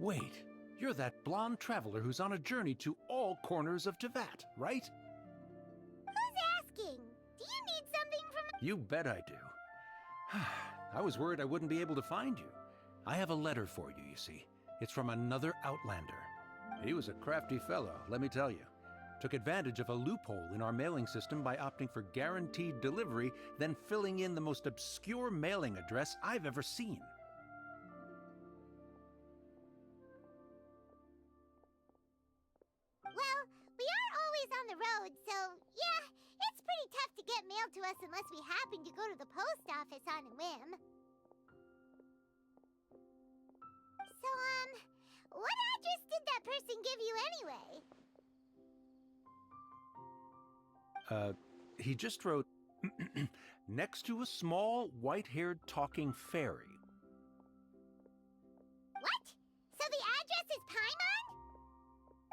Wait, you're that blonde traveler who's on a journey to all corners of Teyvat, right? Who's asking? Do you need something from... You bet I do. I was worried I wouldn't be able to find you. I have a letter for you, you see. It's from another Outlander. He was a crafty fellow, let me tell you. Took advantage of a loophole in our mailing system by opting for guaranteed delivery, then filling in the most obscure mailing address I've ever seen. Well, we are always on the road, so yeah, it's pretty tough to get mail to us unless we happen to go to the post office on a whim. So, what address did that person give you anyway? He just wrote, next to a small, white-haired talking fairy. What? So the address is Paimon?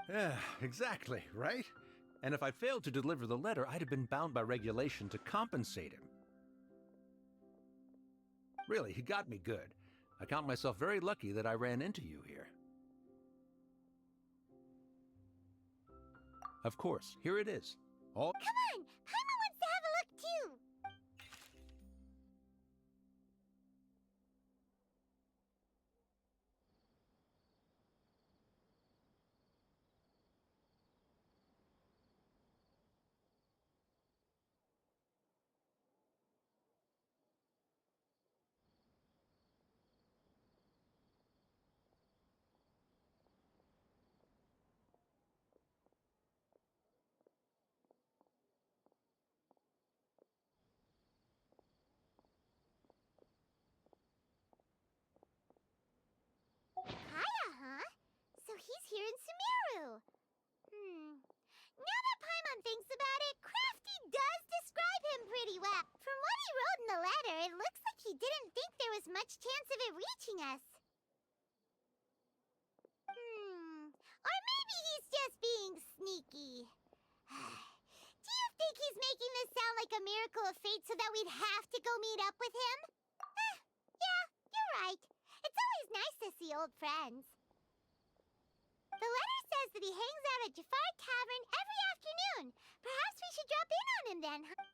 Yeah, exactly, right? And if I failed to deliver the letter, I'd have been bound by regulation to compensate him. Really, he got me good. I count myself very lucky that I ran into you here. Of course, here it is. All... Come on! Paimon wants to have a look too! Kaya, huh? So he's here in Sumeru. Now that Paimon thinks about it, Crafty does describe him pretty well. From what he wrote in the letter, it looks like he didn't think there was much chance of it reaching us. Or maybe he's just being sneaky. Do you think he's making this sound like a miracle of fate so that we'd have to go meet up with him? Yeah, you're right. It's always nice to see old friends. The letter says that he hangs out at Jafar Tavern every afternoon. Perhaps we should drop in on him then, huh?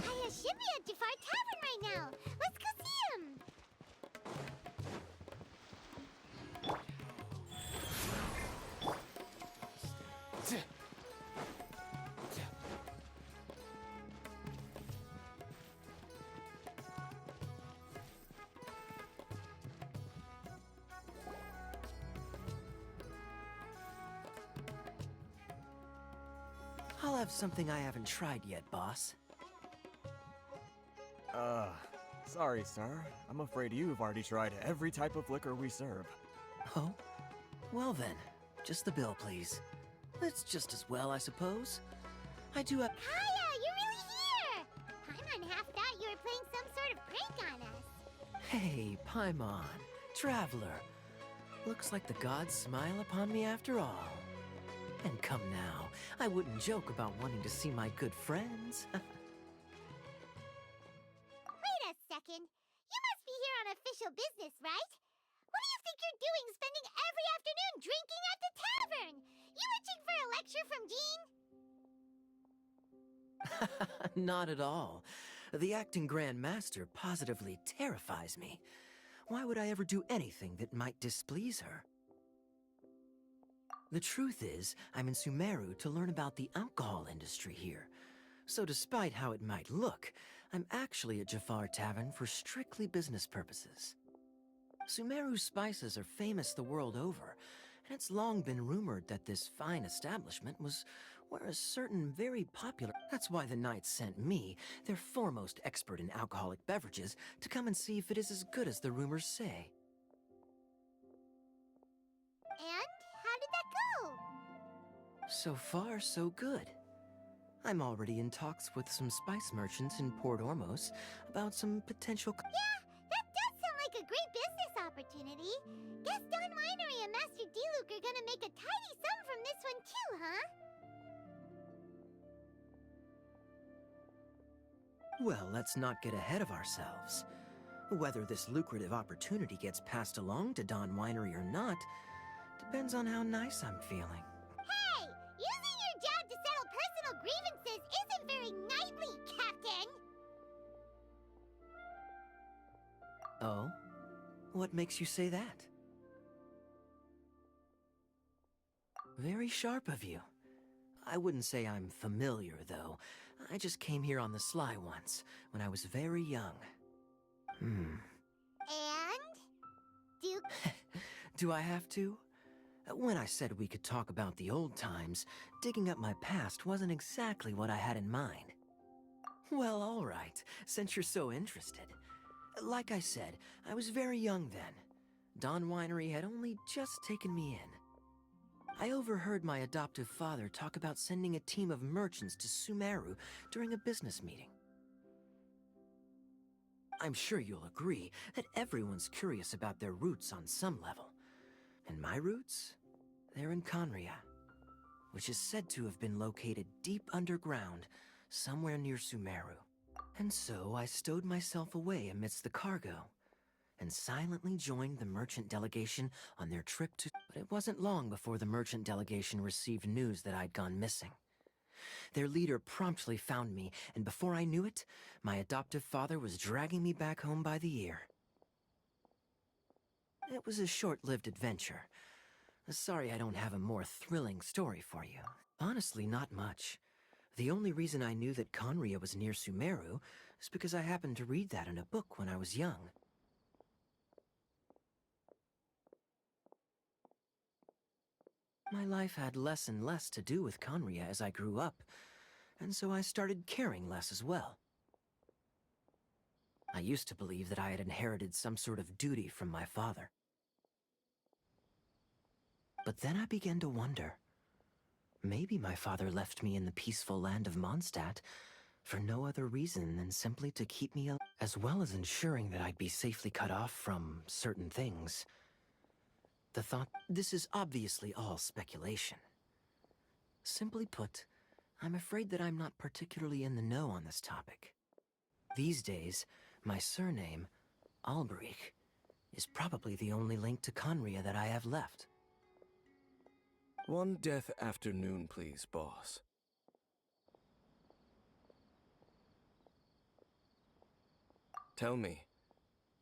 Kaya should be at Jafar Tavern right now. Let's go see him. I'll have something I haven't tried yet, boss. Sorry, sir. I'm afraid you've already tried every type of liquor we serve. Oh? Well then, just the bill, please. It's just as well, I suppose. I do have... Kaya, you're really here! Paimon half thought you were playing some sort of prank on us. Hey, Paimon, traveler. Looks like the gods smile upon me after all. And come now, I wouldn't joke about wanting to see my good friends. Wait a second. You must be here on official business, right? What do you think you're doing spending every afternoon drinking at the tavern? You itching for a lecture from Jean? Not at all. The acting Grand Master positively terrifies me. Why would I ever do anything that might displease her? The truth is, I'm in Sumeru to learn about the alcohol industry here. So despite how it might look, I'm actually at Jafar Tavern for strictly business purposes. Sumeru's spices are famous the world over, and it's long been rumored that this fine establishment was where a certain very popular... That's why the Knights sent me, their foremost expert in alcoholic beverages, to come and see if it is as good as the rumors say. And how did that go? So far, so good. I'm already in talks with some spice merchants in Port Ormos about some potential... Yeah, that does sound like a great business opportunity. Guess Don Winery and Master D-Luke are gonna make a tidy sum from this one too, huh? Well, let's not get ahead of ourselves. Whether this lucrative opportunity gets passed along to Don Winery or not depends on how nice I'm feeling. Hey! Using your job to settle personal grievances isn't very knightly, Captain! Oh? What makes you say that? Very sharp of you. I wouldn't say I'm familiar, though. I just came here on the sly once, when I was very young. And? Duke? Do I have to? When I said we could talk about the old times, digging up my past wasn't exactly what I had in mind. Well, all right, since you're so interested. Like I said, I was very young then. Don Winery had only just taken me in. I overheard my adoptive father talk about sending a team of merchants to Sumeru during a business meeting. I'm sure you'll agree that everyone's curious about their roots on some level. And my roots? They're in Conria, which is said to have been located deep underground, somewhere near Sumeru. And so I stowed myself away amidst the cargo, and silently joined the merchant delegation on their trip to... But it wasn't long before the merchant delegation received news that I'd gone missing. Their leader promptly found me, and before I knew it, my adoptive father was dragging me back home by the ear. It was a short-lived adventure. Sorry I don't have a more thrilling story for you. Honestly, not much. The only reason I knew that Conria was near Sumeru is because I happened to read that in a book when I was young. My life had less and less to do with Conria as I grew up, and so I started caring less as well. I used to believe that I had inherited some sort of duty from my father. But then I began to wonder. Maybe my father left me in the peaceful land of Mondstadt for no other reason than simply to keep me alive, as well as ensuring that I'd be safely cut off from certain things. The thought, this is obviously all speculation. Simply put, I'm afraid that I'm not particularly in the know on this topic. These days, my surname, Alberki, is probably the only link to Conria that I have left. One death afternoon, please, boss. Tell me,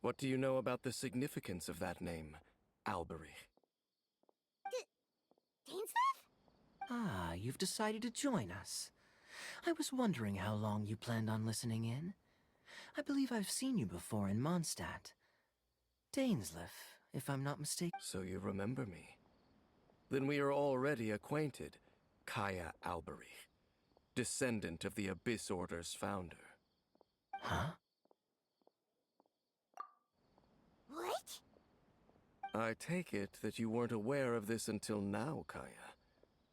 what do you know about the significance of that name, Alberki? Dainsleif? Ah, you've decided to join us. I was wondering how long you planned on listening in. I believe I've seen you before in Mondstadt. Dainsleif, if I'm not mistaken. So you remember me. Then we are already acquainted, Kaya Alberki, descendant of the Abyss Order's founder. Huh? What? I take it that you weren't aware of this until now, Kaya.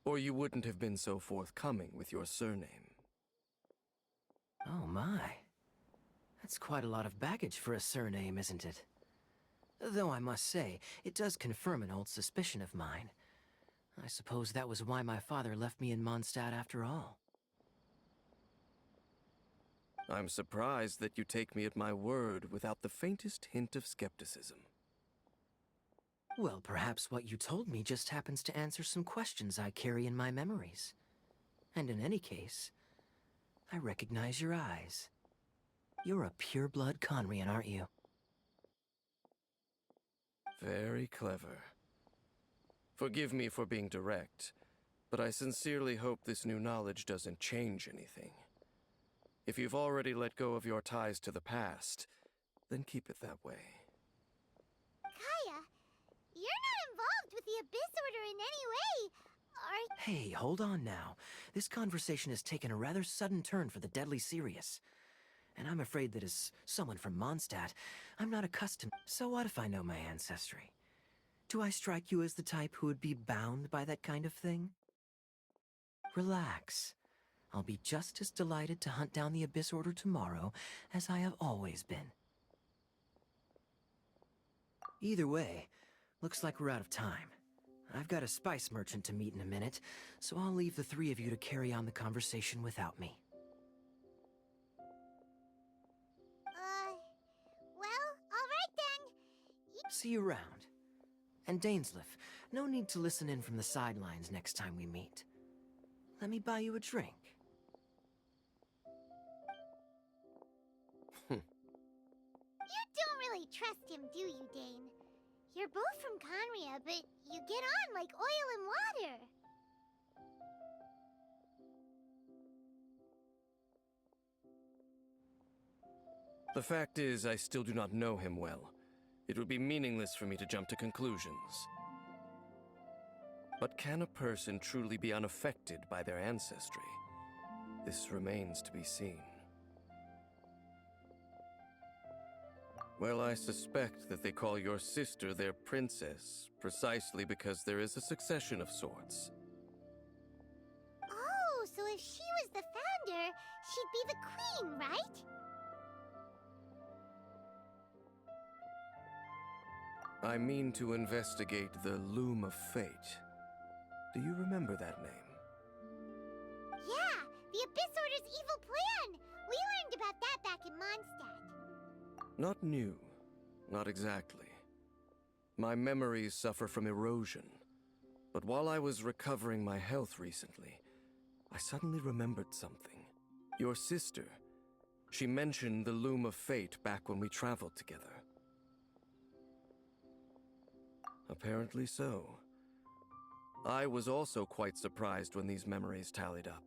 Or you wouldn't have been so forthcoming with your surname. Oh my. That's quite a lot of baggage for a surname, isn't it? Though I must say, it does confirm an old suspicion of mine. I suppose that was why my father left me in Mondstadt after all. I'm surprised that you take me at my word without the faintest hint of skepticism. Well, perhaps what you told me just happens to answer some questions I carry in my memories. And in any case, I recognize your eyes. You're a pure-blood Conrian, aren't you? Very clever. Forgive me for being direct, but I sincerely hope this new knowledge doesn't change anything. If you've already let go of your ties to the past, then keep it that way. Kaya, you're not involved with the Abyss Order in any way, are... Hey, hold on now. This conversation has taken a rather sudden turn for the deadly serious. And I'm afraid that as someone from Mondstadt, I'm not accustomed. So what if I know my ancestry? Do I strike you as the type who would be bound by that kind of thing? Relax. I'll be just as delighted to hunt down the Abyss Order tomorrow as I have always been. Either way, looks like we're out of time. I've got a spice merchant to meet in a minute, so I'll leave the three of you to carry on the conversation without me. Well, all right then. See you around. And Dainsleif, no need to listen in from the sidelines next time we meet. Let me buy you a drink. You don't really trust him, do you, Dane? You're both from Conria, but you get on like oil and water. The fact is, I still do not know him well. It would be meaningless for me to jump to conclusions. But can a person truly be unaffected by their ancestry? This remains to be seen. Well, I suspect that they call your sister their princess, precisely because there is a succession of sorts. Oh, so if she was the founder, she'd be the queen, right? I mean to investigate the Loom of Fate. Do you remember that name? Yeah, the Abyss Order's evil plan! We learned about that back in Mondstadt. Not new. Not exactly. My memories suffer from erosion. But while I was recovering my health recently, I suddenly remembered something. Your sister. She mentioned the Loom of Fate back when we traveled together. Apparently so. I was also quite surprised when these memories tallied up.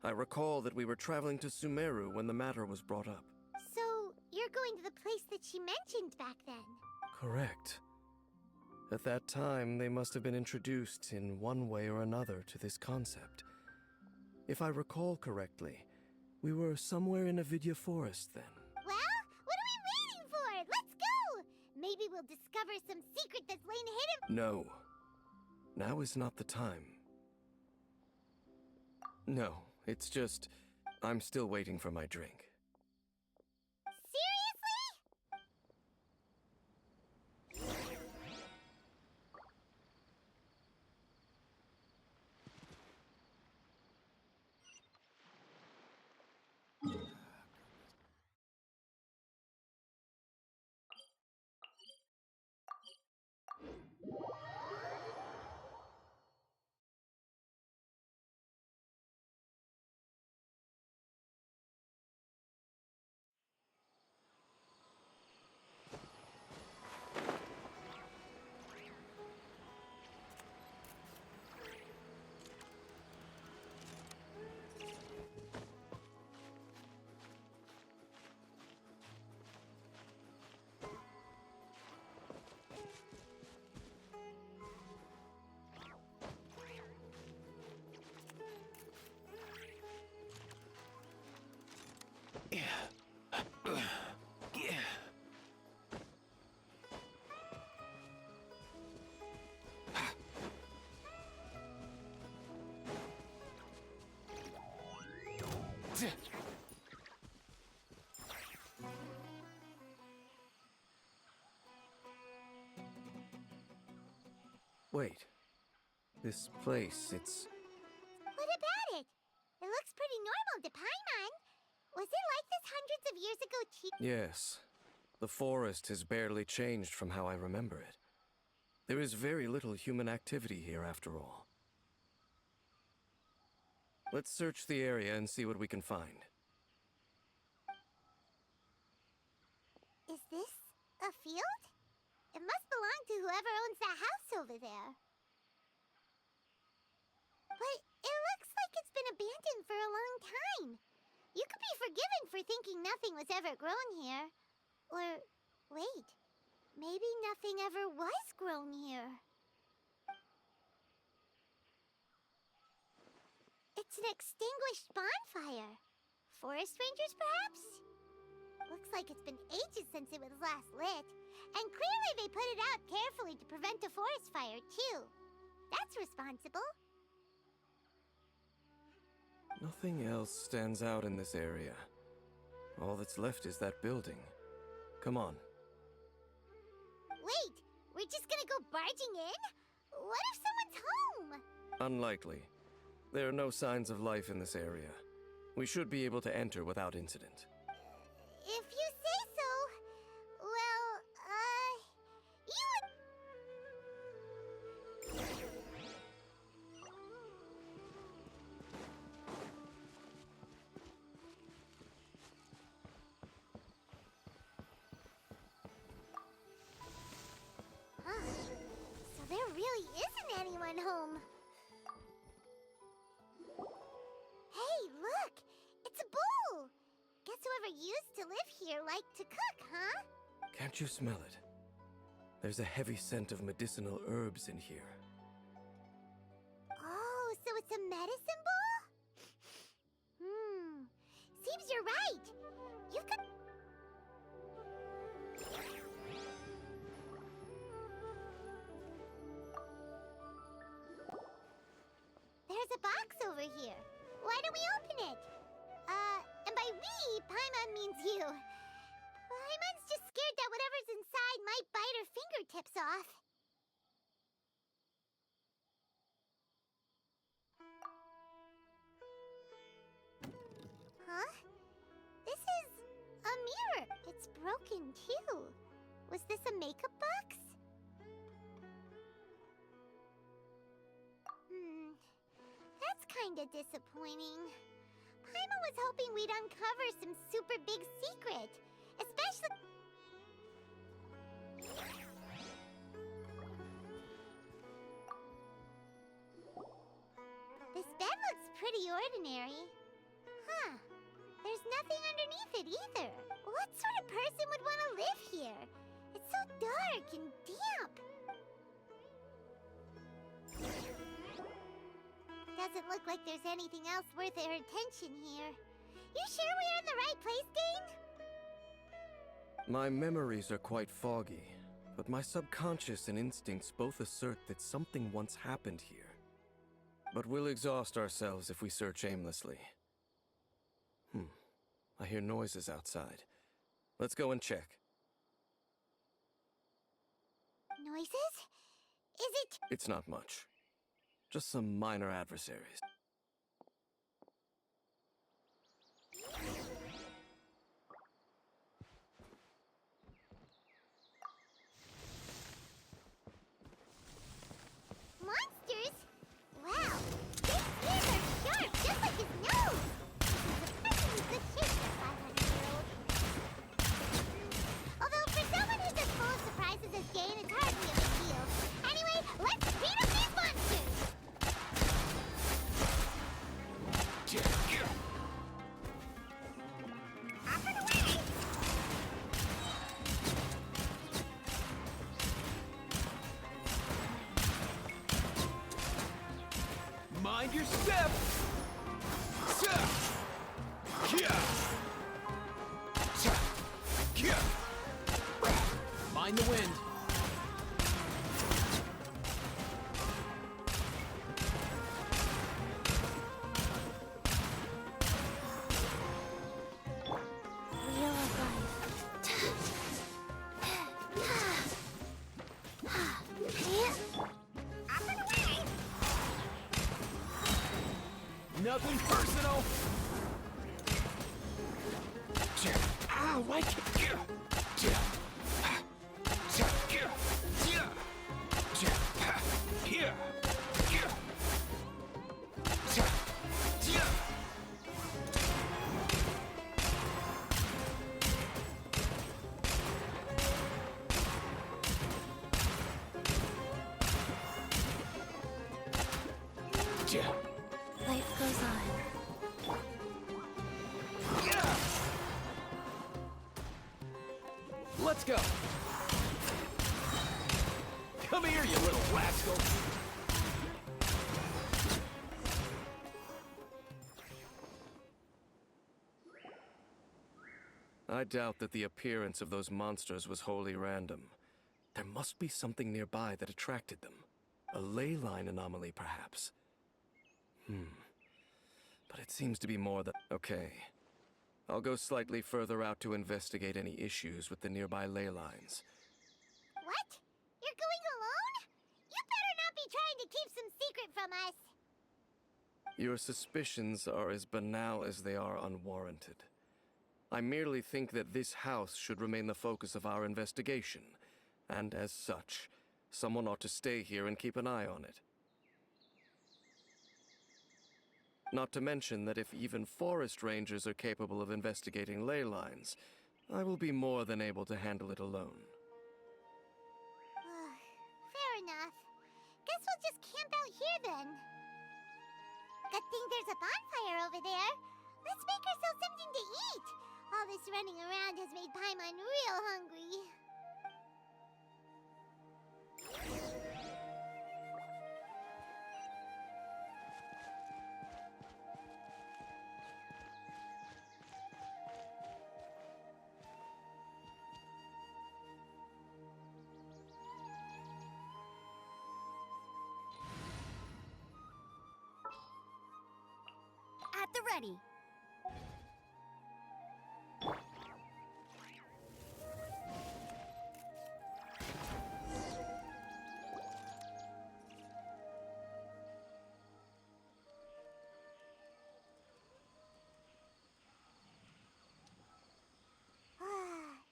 I recall that we were traveling to Sumeru when the matter was brought up. So, you're going to the place that she mentioned back then? Correct. At that time, they must have been introduced in one way or another to this concept. If I recall correctly, we were somewhere in Avidya Forest then. Well, what are we waiting for? Let's go! Maybe we'll discover some secret that's lain hidden. No. Now is not the time. No, it's just, I'm still waiting for my drink. Wait. This place, it's... What about it? It looks pretty normal to Paimon. Was it like this hundreds of years ago too? Yes. The forest has barely changed from how I remember it. There is very little human activity here after all. Let's search the area and see what we can find. Is this a field? It must belong to whoever owns that house over there. But it looks like it's been abandoned for a long time. You could be forgiven for thinking nothing was ever grown here. Or, wait, maybe nothing ever was grown here. It's an extinguished bonfire. Forest rangers, perhaps? Looks like it's been ages since it was last lit. And clearly they put it out carefully to prevent a forest fire, too. That's responsible. Nothing else stands out in this area. All that's left is that building. Come on. Wait, we're just gonna go barging in? What if someone's home? Unlikely. There are no signs of life in this area. We should be able to enter without incident. If you say so. Well, you would... Huh. So there really isn't anyone home. Hey, look! It's a bull! Guess whoever used to live here liked to cook, huh? Can't you smell it? There's a heavy scent of medicinal herbs in here. Oh, so it's a medicine bull? Seems you're right. You've got... There's a box over here. Why don't we open it? And by we, Paimon means you. Paimon's just scared that whatever's inside might bite her fingertips off. Huh? This is a mirror. It's broken too. Was this a makeup box? That's kinda disappointing. Paimon was hoping we'd uncover some super big secret. Especially... This bed looks pretty ordinary. Huh. There's nothing underneath it either. What sort of person would want to live here? It's so dark and damp. Doesn't look like there's anything else worth our attention here. You sure we're in the right place, Dane? My memories are quite foggy, but my subconscious and instincts both assert that something once happened here. But we'll exhaust ourselves if we search aimlessly. I hear noises outside. Let's go and check. Noises? Is it... It's not much. Just some minor adversaries. Monsters? Wow, his ears are sharp, just like his nose! Surprisingly good shape for 500-year-old. Although for someone who's as full of surprises as Dane, it's hardly a big deal. Anyway, let's beat up these monsters! Up and away! Mind your step! Mind the wind. Real life. Up and away! Nothing personal. Ah, why can't... Life goes on. Let's go. Come here, you little rascal. I doubt that the appearance of those monsters was wholly random. There must be something nearby that attracted them. A ley line anomaly, perhaps. but it seems to be more than... Okay. I'll go slightly further out to investigate any issues with the nearby ley lines. What? You're going alone? You better not be trying to keep some secret from us. Your suspicions are as banal as they are unwarranted. I merely think that this house should remain the focus of our investigation, and as such, someone ought to stay here and keep an eye on it. Not to mention that if even forest rangers are capable of investigating ley lines, I will be more than able to handle it alone. Fair enough. Guess we'll just camp out here then. Good thing there's a bonfire over there. Let's make ourselves something to eat. All this running around has made Paimon real hungry. At the ready.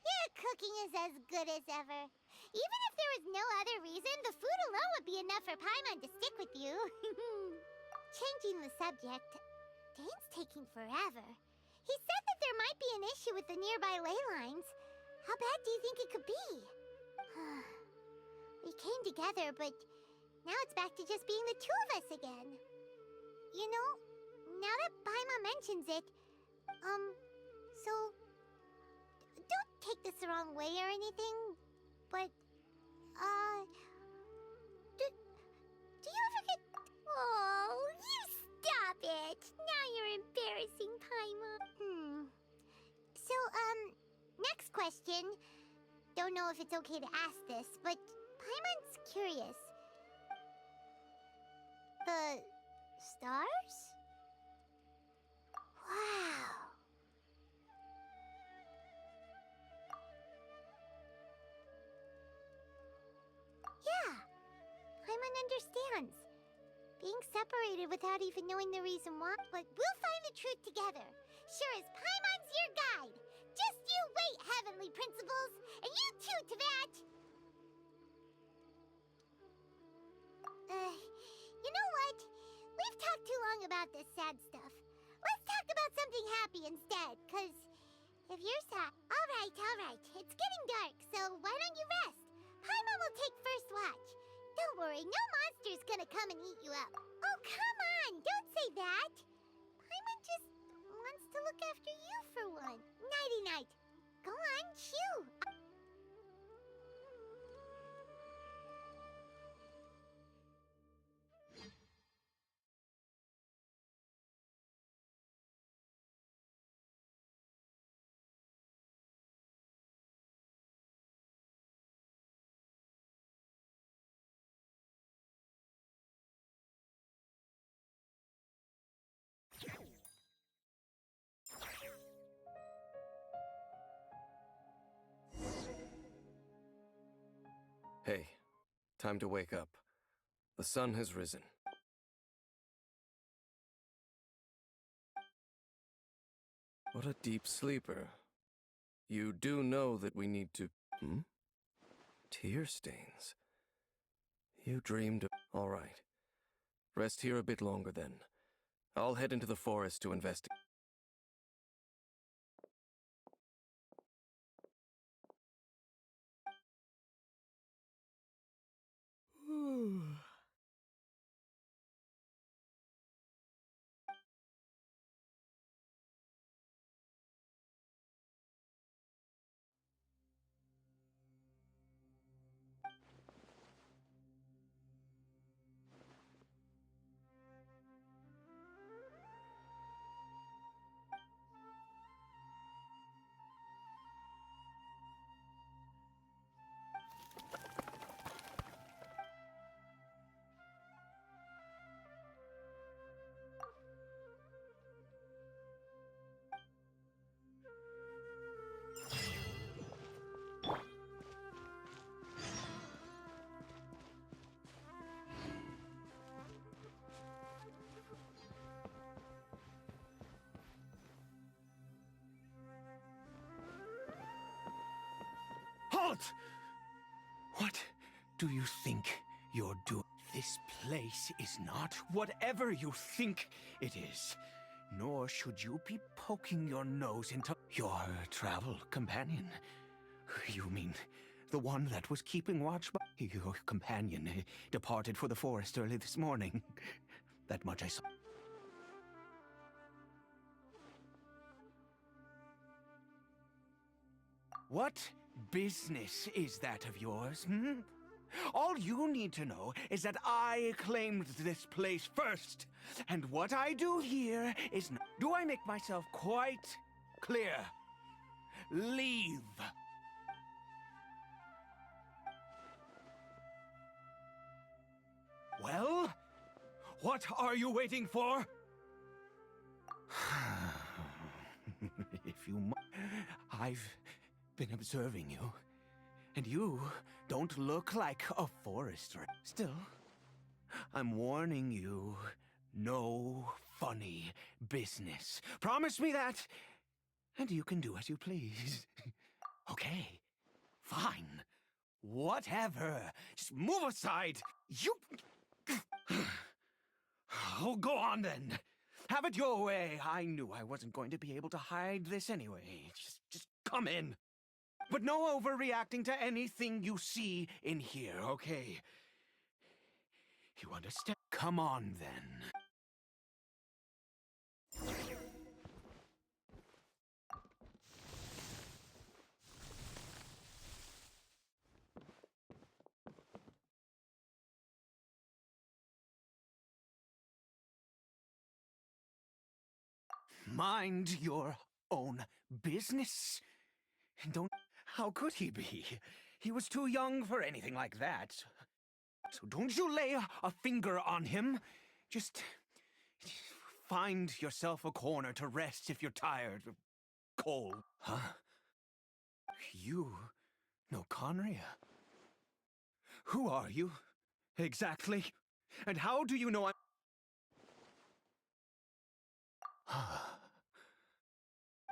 Your cooking is as good as ever. Even if there was no other reason, the food alone would be enough for Paimon to stick with you. Changing the subject, Dane's taking forever. He said that there might be an issue with the nearby ley lines. How bad do you think it could be? We came together, but now it's back to just being the two of us again. You know, now that Paimon mentions it, so... Don't take this the wrong way or anything, but, do you ever get... Oh, you stop it! Now you're embarrassing, Paimon. So, next question. Don't know if it's okay to ask this, but Paimon's curious. The stars? Wow. Yeah, Paimon understands. Being separated without even knowing the reason why, but we'll find the truth together. Sure as Paimon's your guide. Just you wait, Heavenly Principles, and you too, Teyvat. You know what? We've talked too long about this sad stuff. Let's talk about something happy instead, 'cause if you're sad... All right. It's getting dark, so why don't you rest? Paimon will take first watch. Don't worry, no monster's gonna come and eat you up. Oh, come on! Don't say that! Paimon just wants to look after you for one. Nighty-night. Go on, chew. Hey, time to wake up. The sun has risen. What a deep sleeper. You do know that we need to... Tear stains. You dreamed of... All right. Rest here a bit longer then. I'll head into the forest to investigate. halt! What do you think you're doing? This place is not whatever you think it is. Nor should you be poking your nose into your travel companion. You mean the one that was keeping watch? Your companion departed for the forest early this morning. That much I saw. What business is that of yours, hmm? All you need to know is that I claimed this place first. And what I do here is... Do I make myself quite clear? Leave. Well, what are you waiting for? If you... I've been observing you. And you don't look like a forester. Still, I'm warning you, no funny business. Promise me that, and you can do as you please. Okay, fine. Whatever. Just move aside. You... Oh, go on then. Have it your way. I knew I wasn't going to be able to hide this anyway. Just come in. But no overreacting to anything you see in here, okay? You understand? Come on, then. Mind your own business. Don't... How could he be? He was too young for anything like that. So don't you lay a finger on him. Just find yourself a corner to rest if you're tired. Cold. Huh? You know Conria? Who are you? Exactly. And how do you know I'm...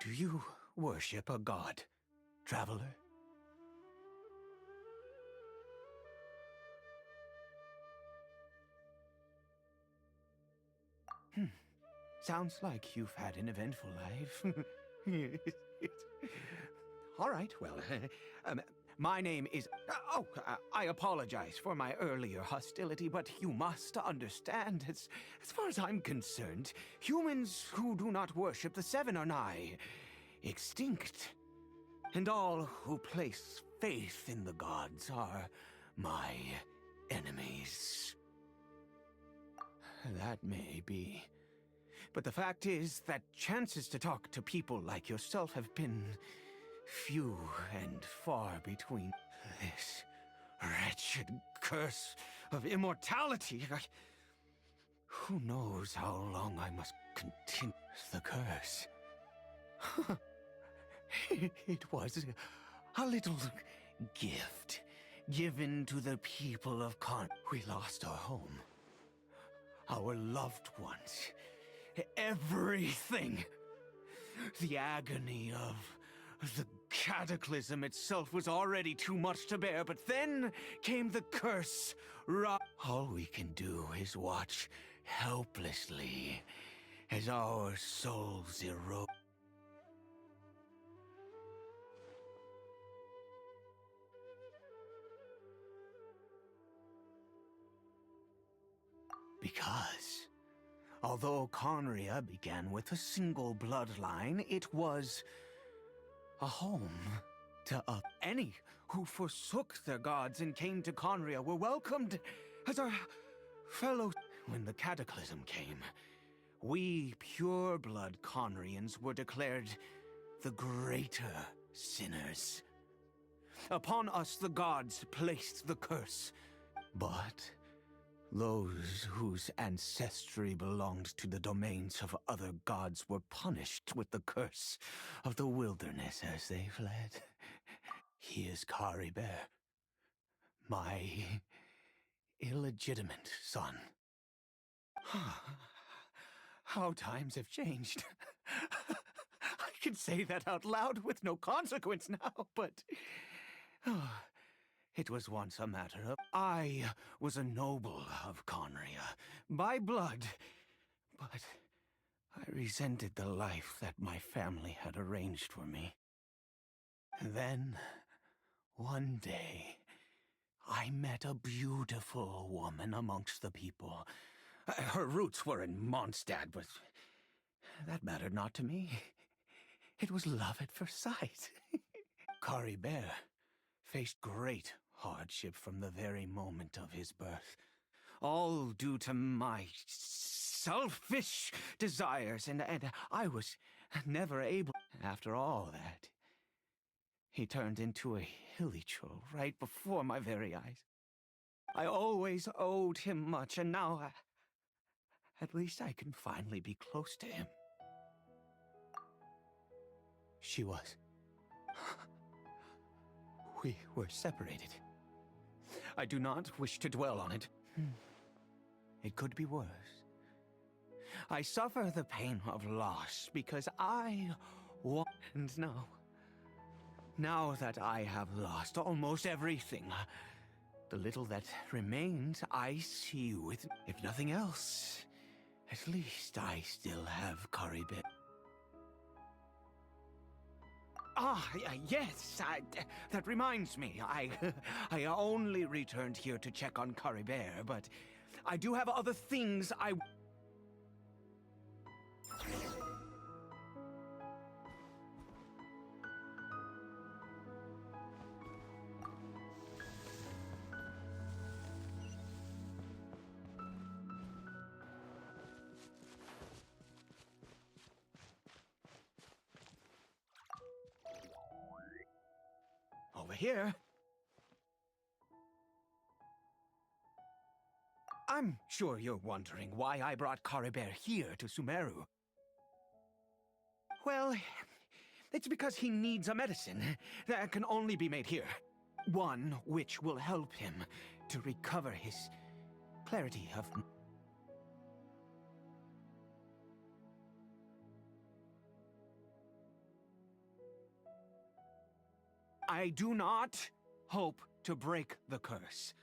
Do you worship a god, traveler? Sounds like you've had an eventful life. All right, well, my name is... I apologize for my earlier hostility, but you must understand, as far as I'm concerned, humans who do not worship the Seven are nigh extinct. And all who place faith in the gods are my enemies. That may be. But the fact is that chances to talk to people like yourself have been few and far between. This wretched curse of immortality. Who knows how long I must continue the curse? It was a little gift given to the people of Con. We lost our home, our loved ones, everything. The agony of the cataclysm itself was already too much to bear, but then came the curse. All we can do is watch helplessly as our souls erode. Because, although Conria began with a single bloodline, it was a home to any who forsook their gods and came to Conria were welcomed as our fellow. When the cataclysm came, we pure-blood Conrians were declared the greater sinners. Upon us the gods placed the curse, but those whose ancestry belonged to the domains of other gods were punished with the curse of the wilderness as they fled. He is Kari Bear, my illegitimate son. How times have changed. I can say that out loud with no consequence now, but It was once a matter of... I was a noble of Conria, by blood, but I resented the life that my family had arranged for me. Then, one day, I met a beautiful woman amongst the people. Her roots were in Mondstadt, but that mattered not to me. It was love at first sight. Caribert faced great hardship from the very moment of his birth. All due to my selfish desires, and I was never able... After all that, he turned into a hilichurl right before my very eyes. I always owed him much, and now at least I can finally be close to him. She was. We were separated. I do not wish to dwell on it. It could be worse. I suffer the pain of loss because I want... And now that I have lost almost everything, the little that remains I see with... If nothing else, at least I still have Caribert. Yes, that reminds me. I only returned here to check on Caribert, but I do have other things I... Over here. I'm sure you're wondering why I brought Caribert here to Sumeru. Well, it's because he needs a medicine that can only be made here. One which will help him to recover his clarity of... I do not hope to break the curse.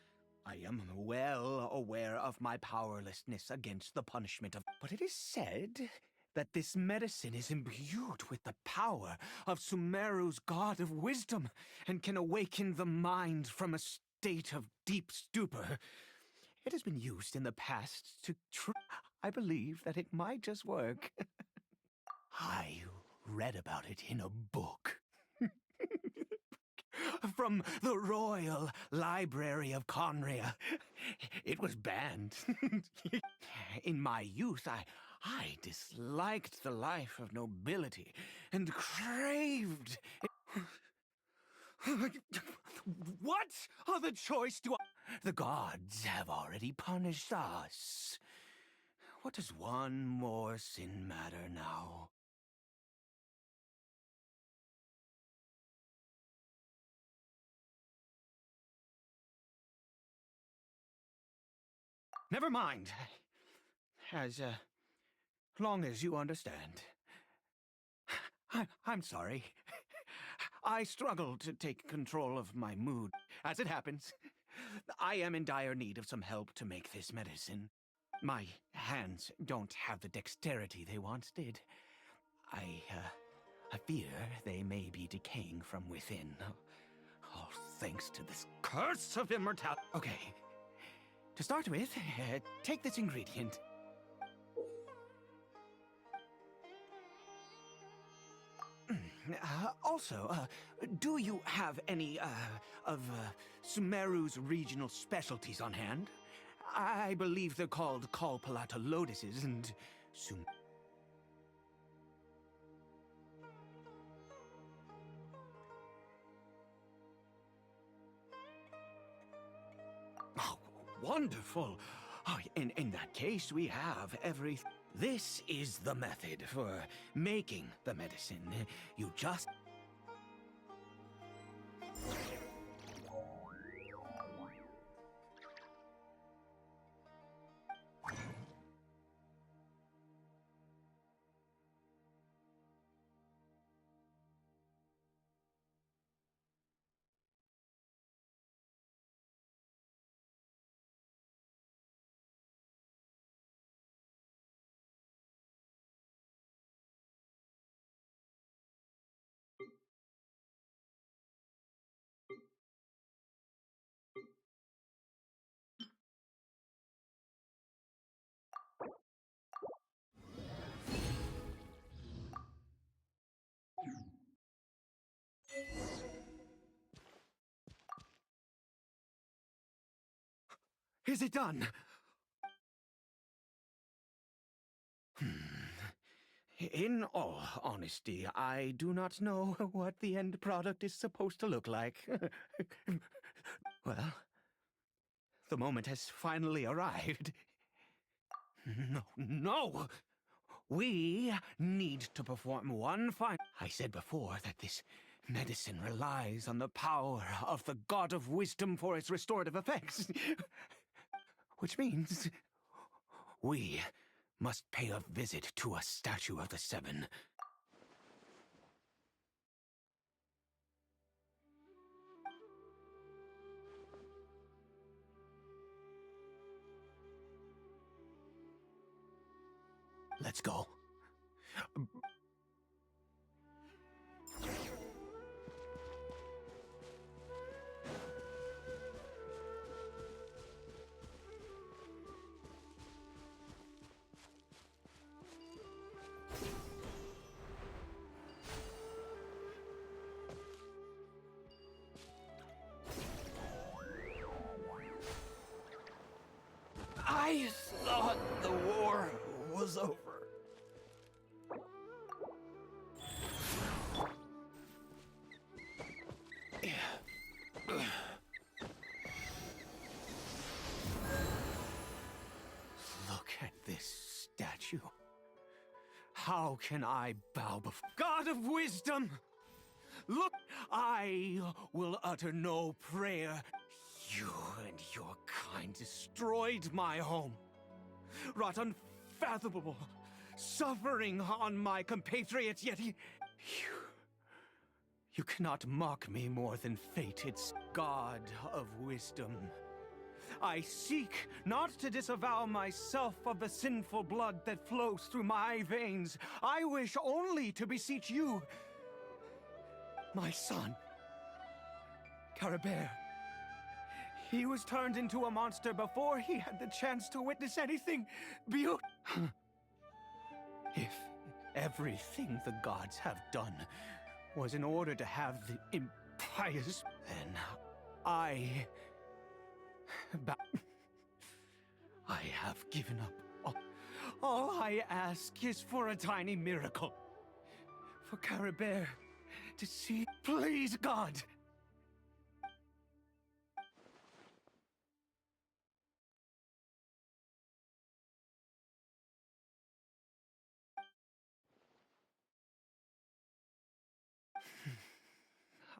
I am well aware of my powerlessness against the punishment of... But it is said that this medicine is imbued with the power of Sumeru's god of wisdom and can awaken the mind from a state of deep stupor. It has been used in the past to... I believe that it might just work. I read about it in a book. From the Royal Library of Conria. It was banned. In my youth, I disliked the life of nobility and craved... What other choice do I... The gods have already punished us. What does one more sin matter now? Never mind. As long as you understand. I'm sorry. I struggle to take control of my mood. As it happens, I am in dire need of some help to make this medicine. My hands don't have the dexterity they once did. I fear they may be decaying from within. All thanks to this curse of immortality. Okay. To start with, take this ingredient. Also, do you have any, of Sumeru's regional specialties on hand? I believe they're called Kalpalata lotuses and Oh, wonderful! Oh, in that case, we have everything. This is the method for making the medicine. You just... Is it done? In all honesty, I do not know what the end product is supposed to look like. Well, the moment has finally arrived. No! We need to perform one final... I said before that this medicine relies on the power of the God of Wisdom for its restorative effects. Which means we must pay a visit to a statue of the Seven. Let's go. I thought the war was over. Look at this statue. How can I bow before God of Wisdom? Look, I will utter no prayer. You and your kind destroyed my home, wrought unfathomable suffering on my compatriots, yet you cannot mock me more than fate, its God of Wisdom. I seek not to disavow myself of the sinful blood that flows through my veins. I wish only to beseech you, my son, Caribert. He was turned into a monster before he had the chance to witness anything beautiful. If everything the gods have done was in order to have the impious, then I have given up. All I ask is for a tiny miracle. For Caribert to see. Please, God!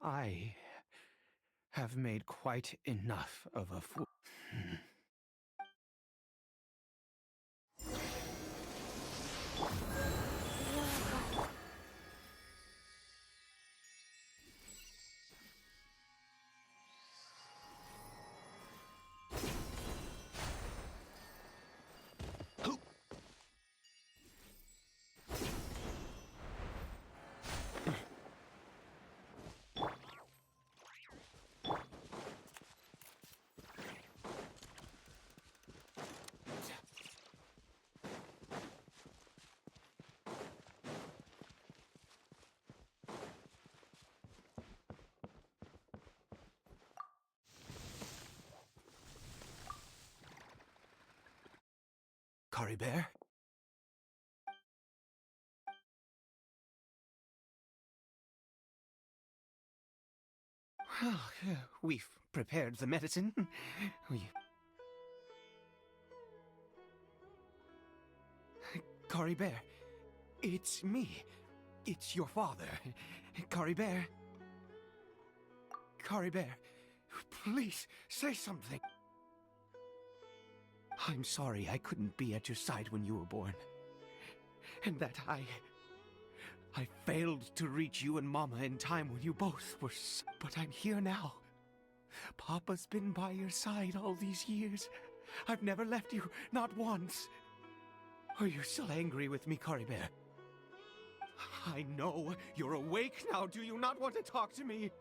I have made quite enough of a fool. Caribert? Well, we've prepared the medicine. Caribert, it's me. It's your father. Caribert. Caribert, please, say something. I'm sorry I couldn't be at your side when you were born. And that I failed to reach you and Mama in time when you both were But I'm here now. Papa's been by your side all these years. I've never left you, not once. Are you still angry with me, Caribert? I know you're awake now. Do you not want to talk to me?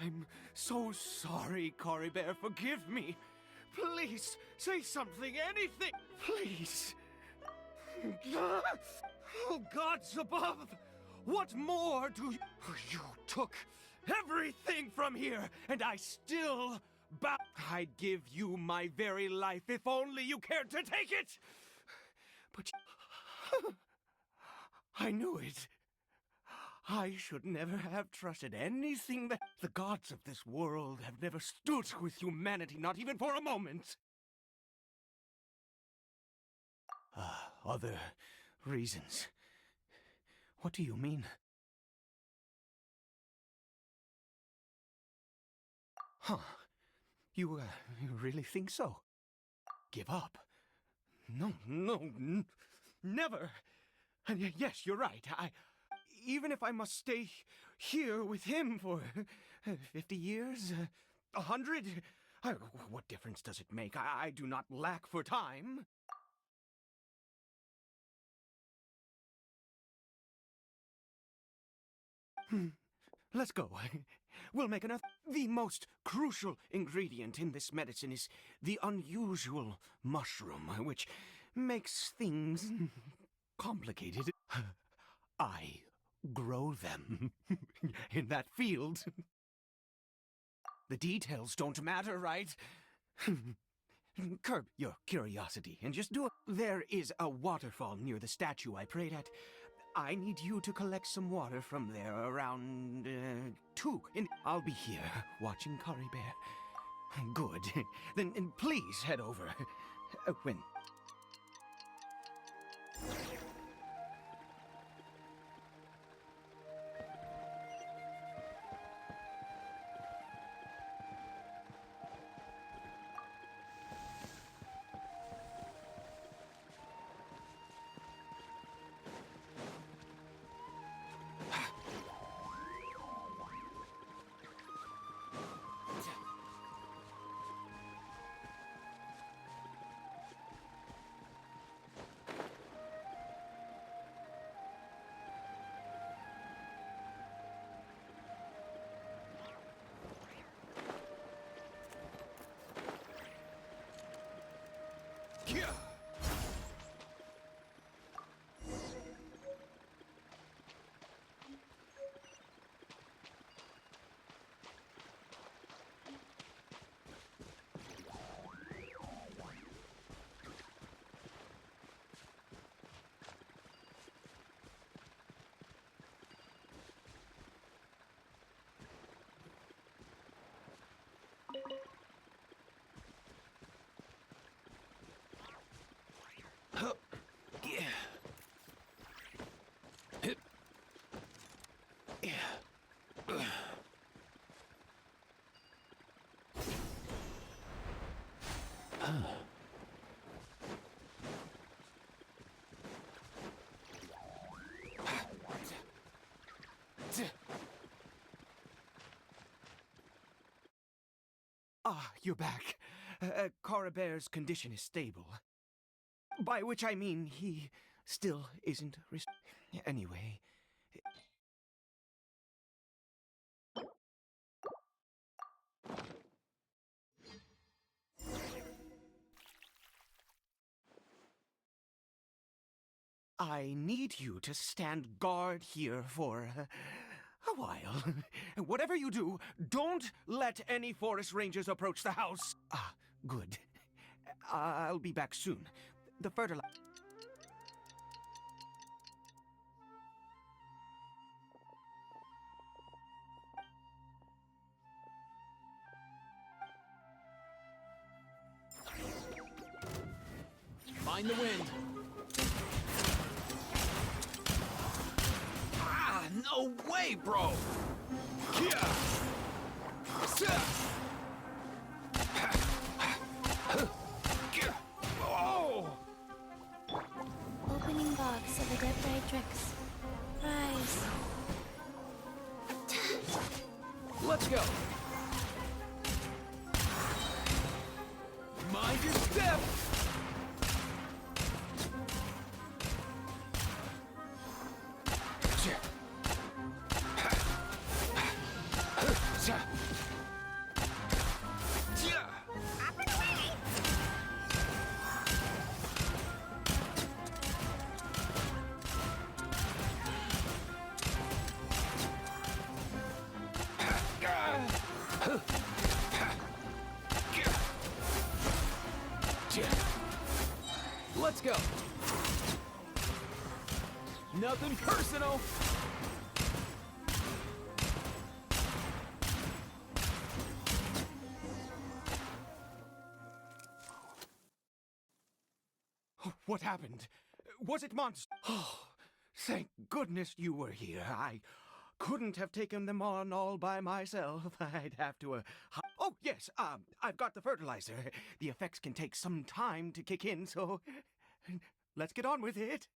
I'm so sorry, Caribert. Forgive me. Please, say something, anything. Please. Oh, gods above! What more do you... You took everything from here, and I still I'd give you my very life if only you cared to take it! But I knew it. I should never have trusted anything that... The gods of this world have never stood with humanity, not even for a moment. Other reasons. What do you mean? Huh. You really think so? Give up? No, never. And yes, you're right. Even if I must stay here with him for 50 years, 100, what difference does it make? I do not lack for time. Let's go. We'll make another. The most crucial ingredient in this medicine is the unusual mushroom, which makes things complicated. I grow them in that field. The details don't matter, right? Curb your curiosity and just do it. There is a waterfall near the statue I prayed at. I need you to collect some water from there around 2. I'll be here watching Curry Bear. Good. Then please head over. When? You're back. Coribear's condition is stable. By which I mean he still isn't anyway. I need you to stand guard here for a while. Whatever you do, don't let any forest rangers approach the house. Good. I'll be back soon. The fertilizer... Mind the wind. No way, bro! Opening box of Adeptrix. Rise. Let's go! Mind your step! Nothing personal. What happened? Was it monster? Oh, thank goodness you were here. I couldn't have taken them on all by myself. I'd have to, Oh, yes, I've got the fertilizer. The effects can take some time to kick in, so let's get on with it.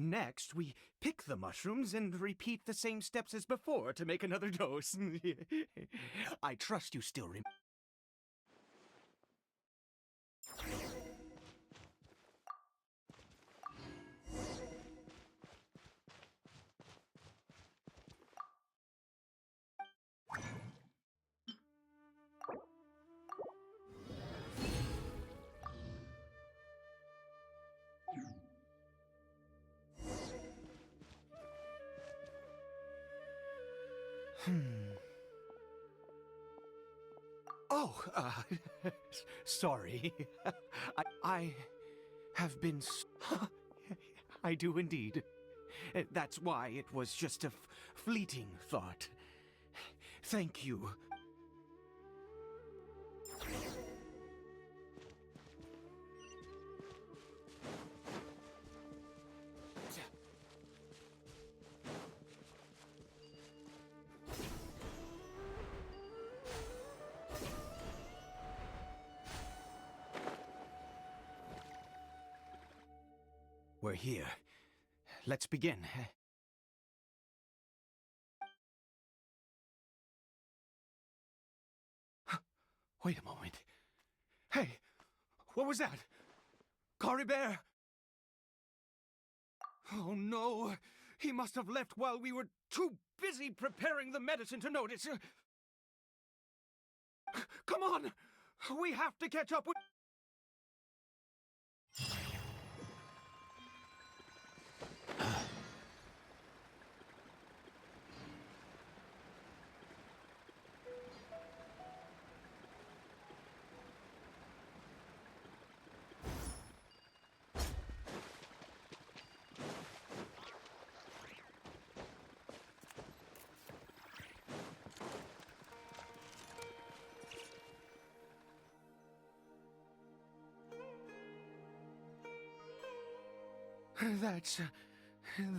Next, we pick the mushrooms and repeat the same steps as before to make another dose. I trust you still remember. Oh, sorry. I have been... I do indeed. That's why it was just a fleeting thought. Thank you. We're here. Let's begin. Wait a moment. Hey, what was that? Cory Bear! Oh no, he must have left while we were too busy preparing the medicine to notice. Come on! We have to catch up with...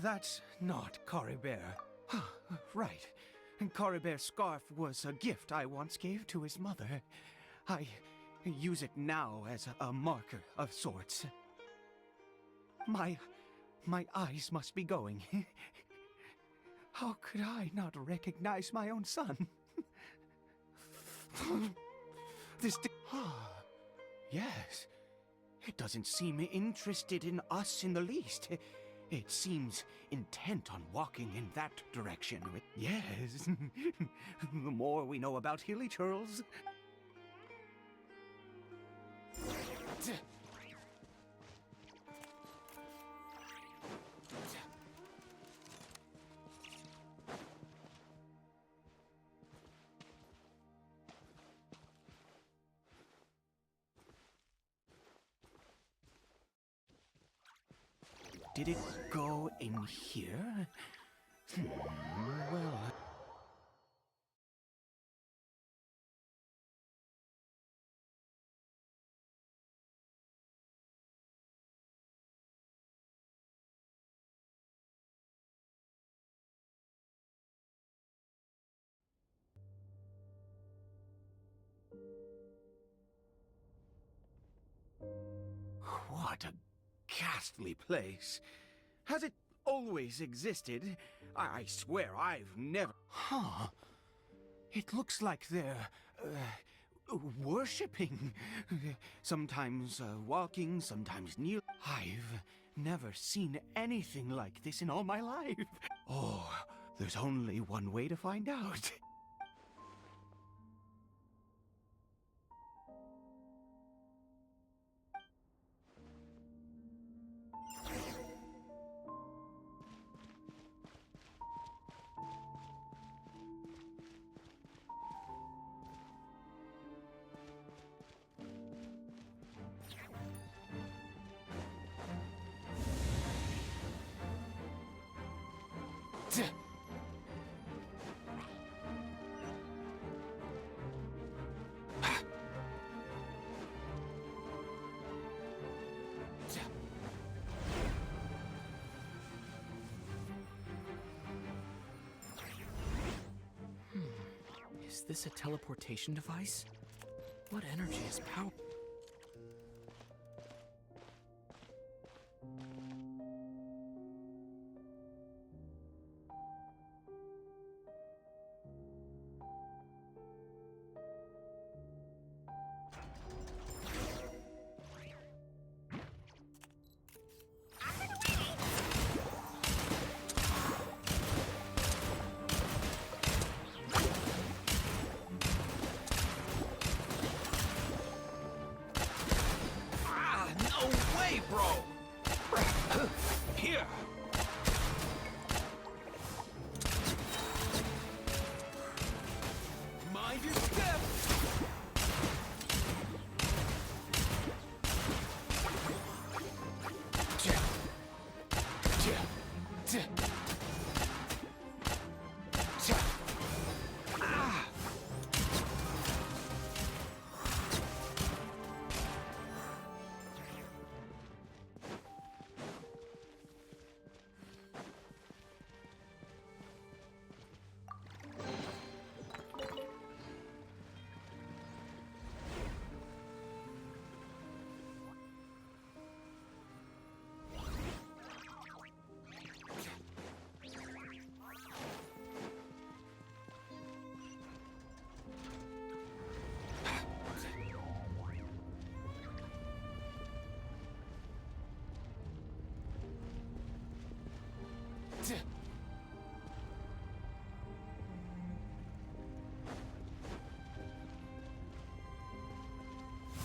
That's not Cory Bear. Right. Cory Bear's scarf was a gift I once gave to his mother. I use it now as a marker of sorts. My eyes must be going. How could I not recognize my own son? Yes. It doesn't seem interested in us in the least. It seems intent on walking in that direction. Yes. The more we know about hilly churls... Did it go in here? Well... What a ghastly place. Has it always existed? I swear I've never... Huh. It looks like they're... worshipping. Sometimes walking, sometimes kneeling. I've never seen anything like this in all my life. Oh, there's only one way to find out. Is this a teleportation device? What energy is power? Here! Mind your step!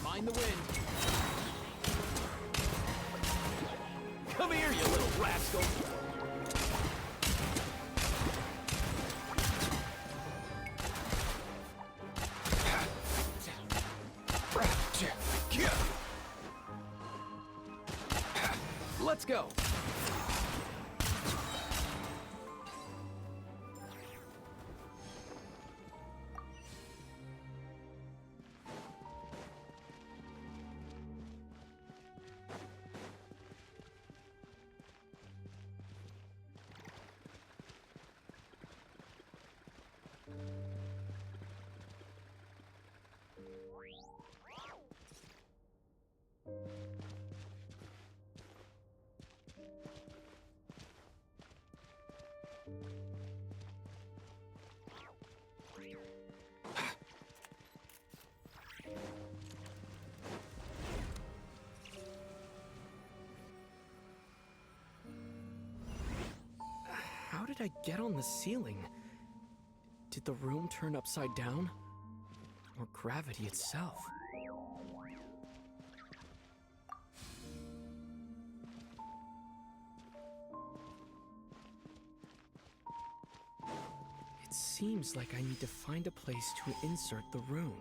Mind the wind. Come here, you little rascal. Let's go. How did I get on the ceiling? Did the room turn upside down? Or gravity itself? It seems like I need to find a place to insert the rune.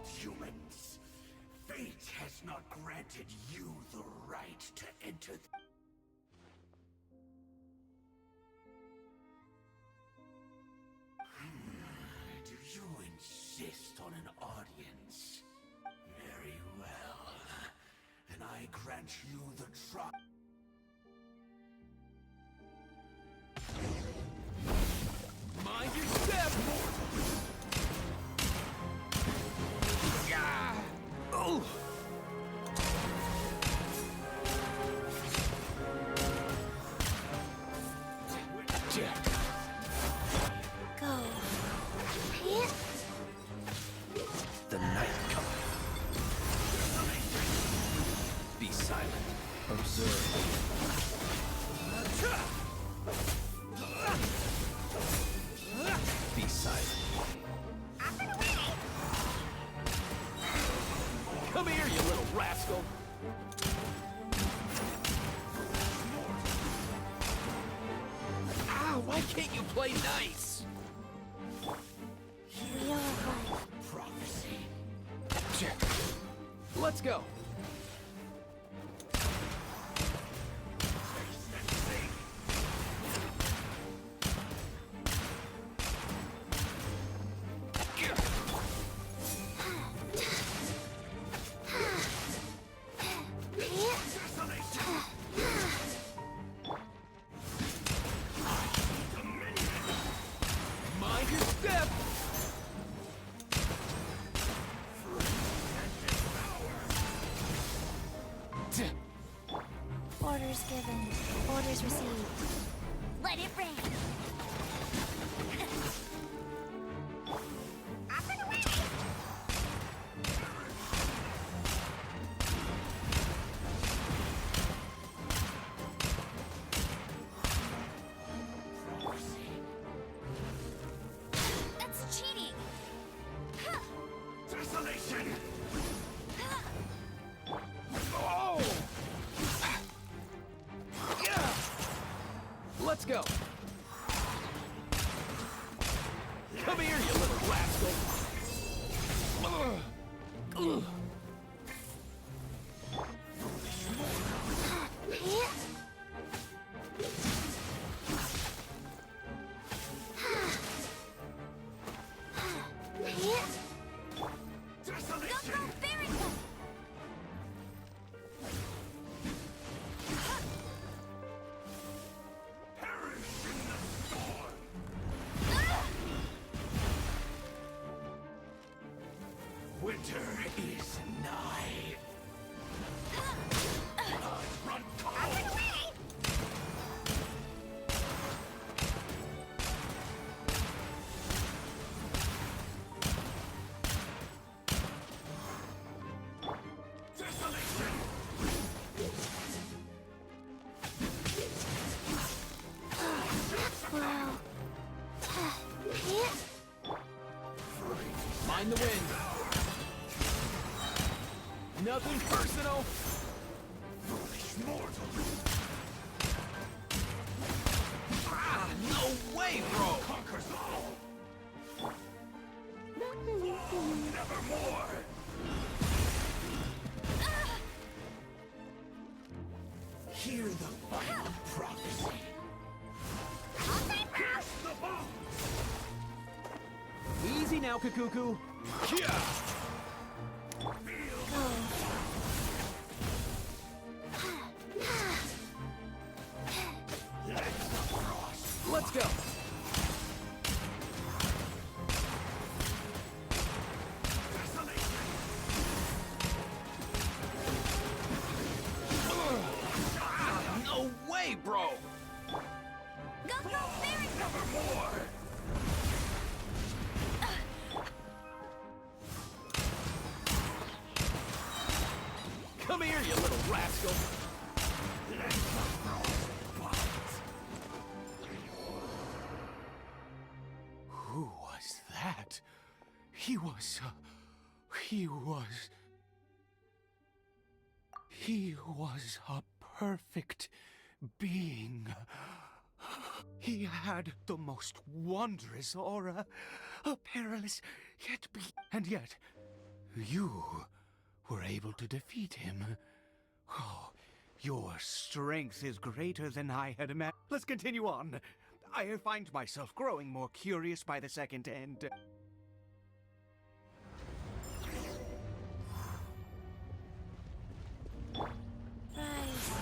humans. Fate has not granted you the right to enter. Do you insist on an audience? Very well. Then I grant you the try. Mind your step! Yeah. Oh! Go. Hit. The night cometh. Be silent. Observe. Be silent. Come here, you little rascal! Ah, why can't you play nice? Wheel of life. Prophecy. Let's go. Mind your step! Orders given. Orders received. Let it rain. Up and away! That's cheating! Desolation! Oh! Yeah! Let's go. Come here, you little rascal. Ugh. Hit. Hit. Desolation! Go very good! Perish in the storm! Winter is nigh. Run, Up and away! Desolation! Wow. Hit. Mind the wind. Nothing personal. Foolish mortals! Ah, no way, bro. Conquers all! Nevermore! Hear the final prophecy. Pierce the bones! Easy now, Kakuku. Yeah. Go. Let the frost Let's go. desolation! Ah, no way, bro. Go very good! Nevermore! Come here, you little rascal. Let the frost bite! Who was that? He was a perfect being. He had the most wondrous aura, a perilous yet and yet You were able to defeat him. Oh, your strength is greater than I had imagined. Let's continue on. I find myself growing more curious by the second, and... Rise.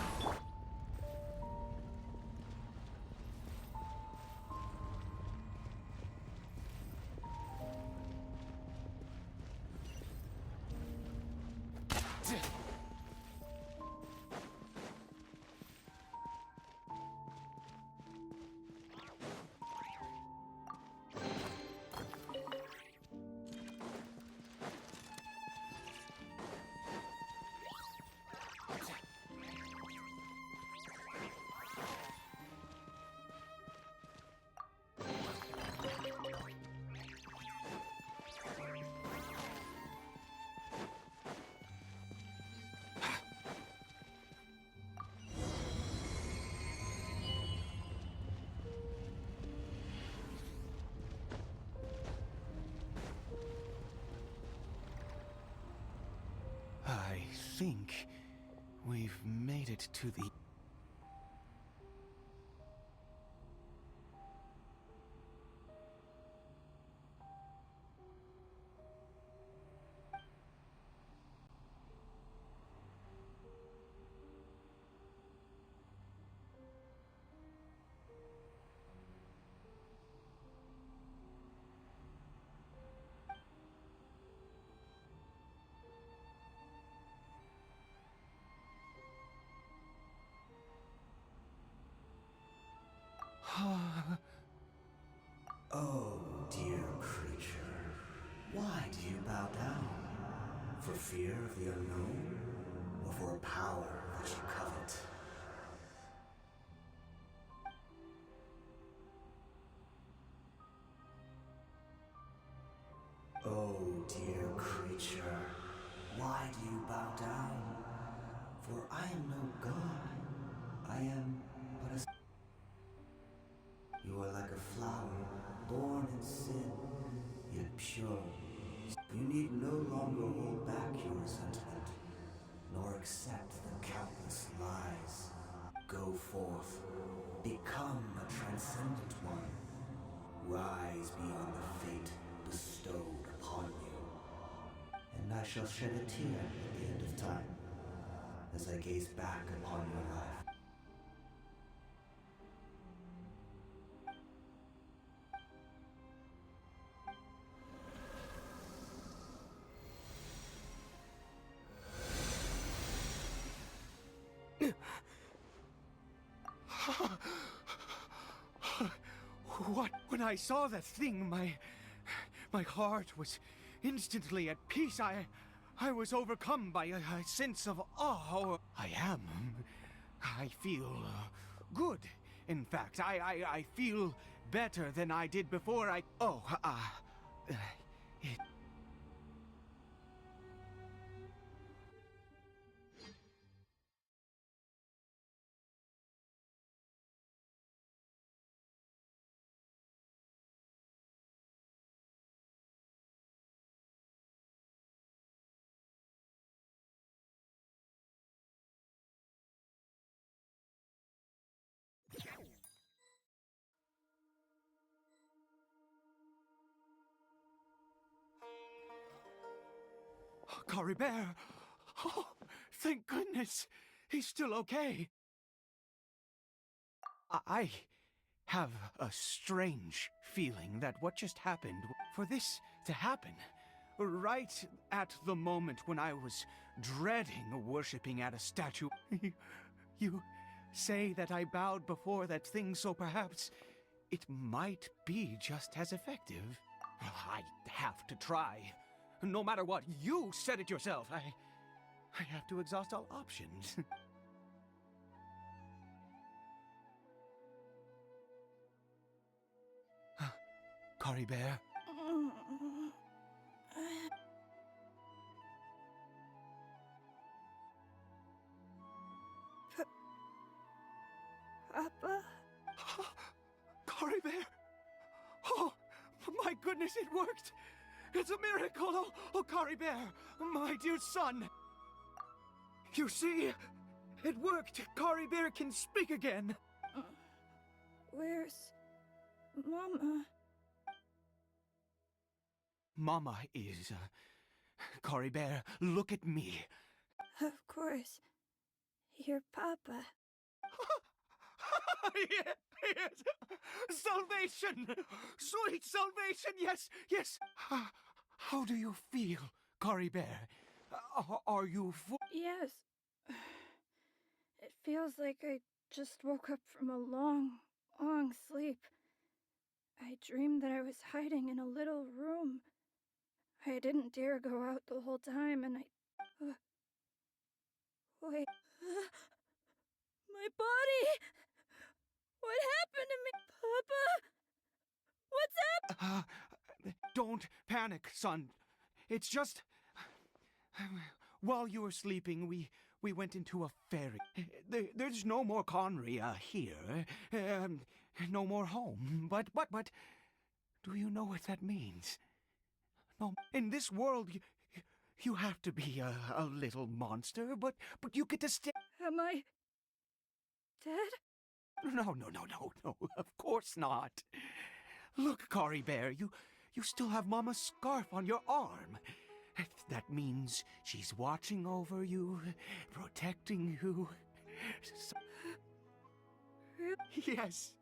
I think we've made it to the... Oh, dear creature, why do you bow down? For fear of the unknown, or for a power that you covet? Oh, dear creature, why do you bow down? For I am no god. I am but a... You are like a flower, born in sin, yet pure. You need no longer hold back your resentment, nor accept the countless lies. Go forth, become a transcendent one. Rise beyond the fate bestowed upon you. And I shall shed a tear at the end of time, as I gaze back upon your life. What? When I saw that thing, my heart was instantly at peace. I was overcome by a sense of awe. I feel good. In fact, I feel better than I did before it... Caribert! Oh, thank goodness! He's still okay. I have a strange feeling that what just happened, for this to happen, right at the moment when I was dreading worshipping at a statue. You say that I bowed before that thing, so perhaps it might be just as effective. I have to try. No matter what, you said it yourself. I have to exhaust all options. Caribert? Papa? Caribert! Oh, my goodness, it worked! It's a miracle! Oh, Kari Bear, my dear son! You see, it worked! Kari Bear can speak again! Where's Mama? Mama is... Kari Bear, look at me. Of course. Your Papa. Yes! Salvation! Sweet salvation, yes, yes! How do you feel, Kari Bear? Are you Yes. It feels like I just woke up from a long, long sleep. I dreamed that I was hiding in a little room. I didn't dare go out the whole time, and wait. My body! What happened to me? Papa? What's happened? Don't panic, son. It's just... While you were sleeping, we went into a fairy. There's no more Conria here. No more home. But... Do you know what that means? No, in this world, you have to be a little monster, but you get to stay... Am I dead? No, of course not. Look, Kari Bear, you still have Mama's scarf on your arm. That means she's watching over you, protecting you. Yes,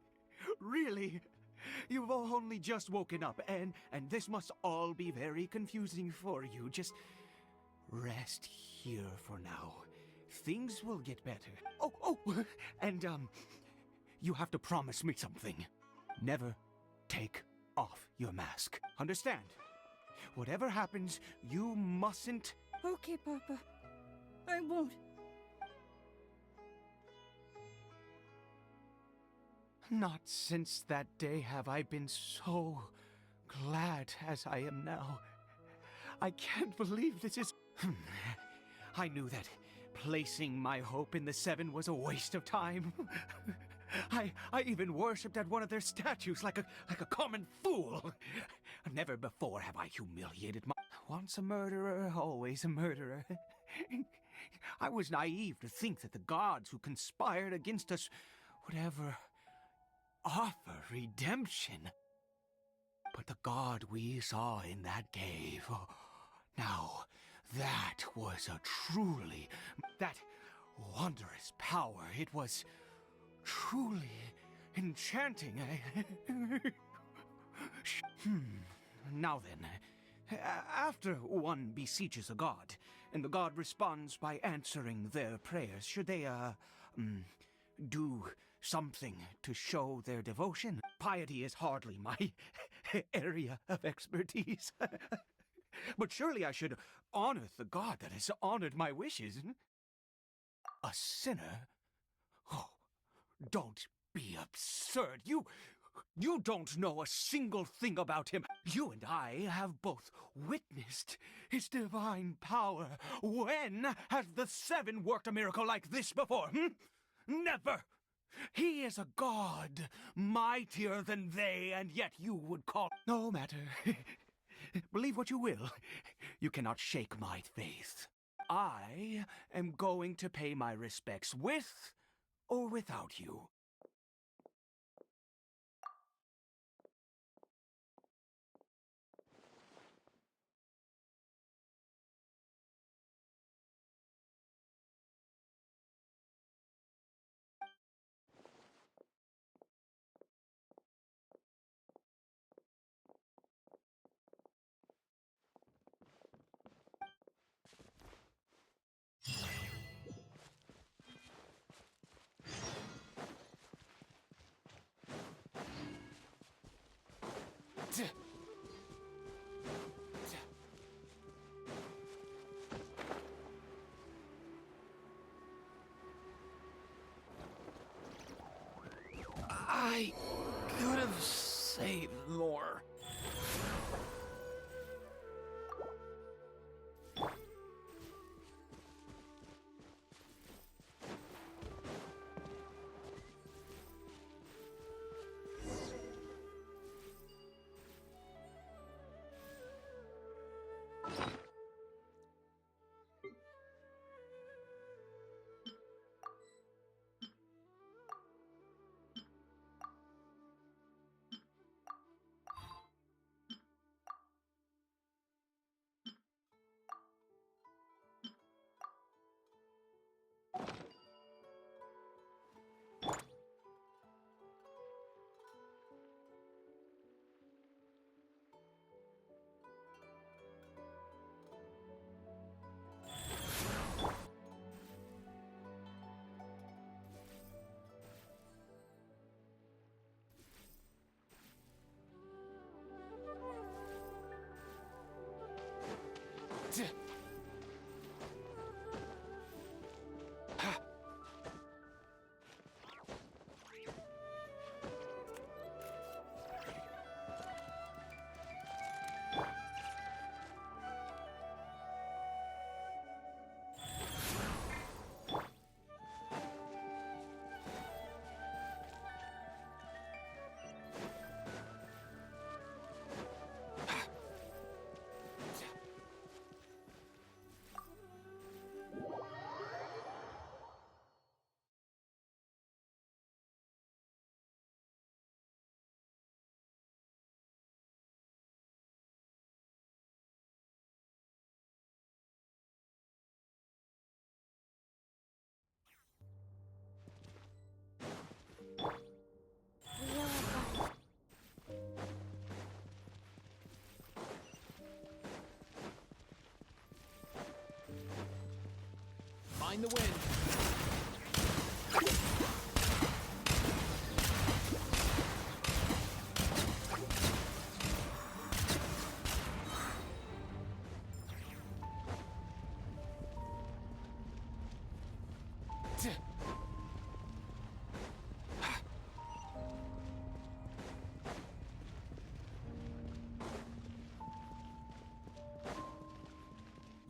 really. You've only just woken up, and this must all be very confusing for you. Just rest here for now. Things will get better. Oh, and, you have to promise me something. Never take off your mask. Understand? Whatever happens, you mustn't... Okay, Papa. I won't. Not since that day have I been so glad as I am now. I can't believe this is... I knew that placing my hope in the Seven was a waste of time. I even worshipped at one of their statues like a common fool. Never before have I humiliated my... Once a murderer, always a murderer. I was naive to think that the gods who conspired against us would ever offer redemption. But the god we saw in that cave... now, that was a truly... that wondrous power. It was truly enchanting. Now then, after one beseeches a god, and the god responds by answering their prayers, should they, do something to show their devotion? Piety is hardly my area of expertise. But surely I should honor the god that has honored my wishes. A sinner? Oh, don't be absurd. You don't know a single thing about him. You and I have both witnessed his divine power. When has the Seven worked a miracle like this before? Never! He is a god, mightier than they, and yet you would call... No matter. Believe what you will. You cannot shake my faith. I am going to pay my respects with or without you. I could have saved more. Mind the wind.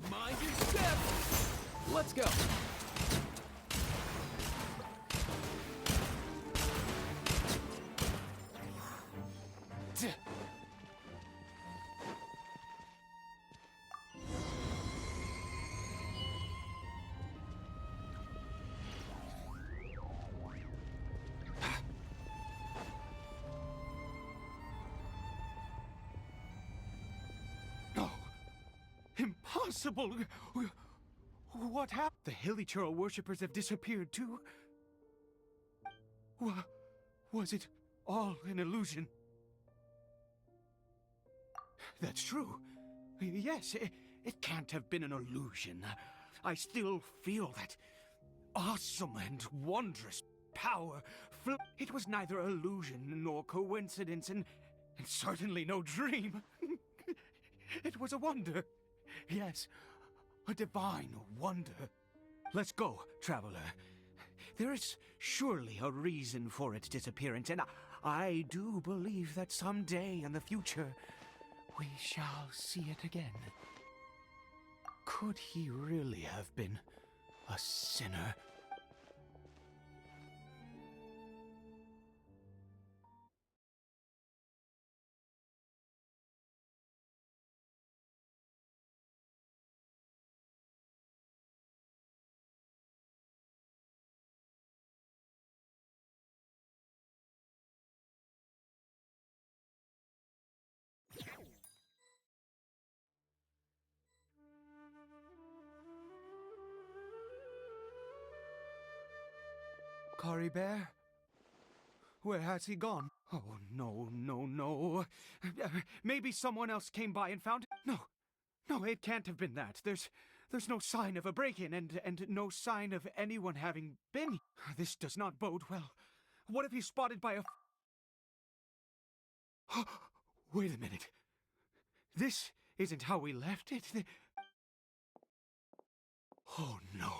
Mind your step. Let's go. No. Impossible. What happened? The Hilly Churl worshippers have disappeared too? Was it all an illusion? That's true. Yes, it can't have been an illusion. I still feel that awesome and wondrous power. It was neither illusion nor coincidence, and certainly no dream. It was a wonder. Yes, a divine wonder. Let's go, traveler. There is surely a reason for its disappearance, and I do believe that someday in the future we shall see it again. Could he really have been a sinner? Cory Bear? Where has he gone? Oh, no, no, no. Maybe someone else came by and found it? No, it can't have been that. There's no sign of a break-in and no sign of anyone having been. This does not bode well. What if he's spotted by a... Wait a minute. This isn't how we left it. Oh, no.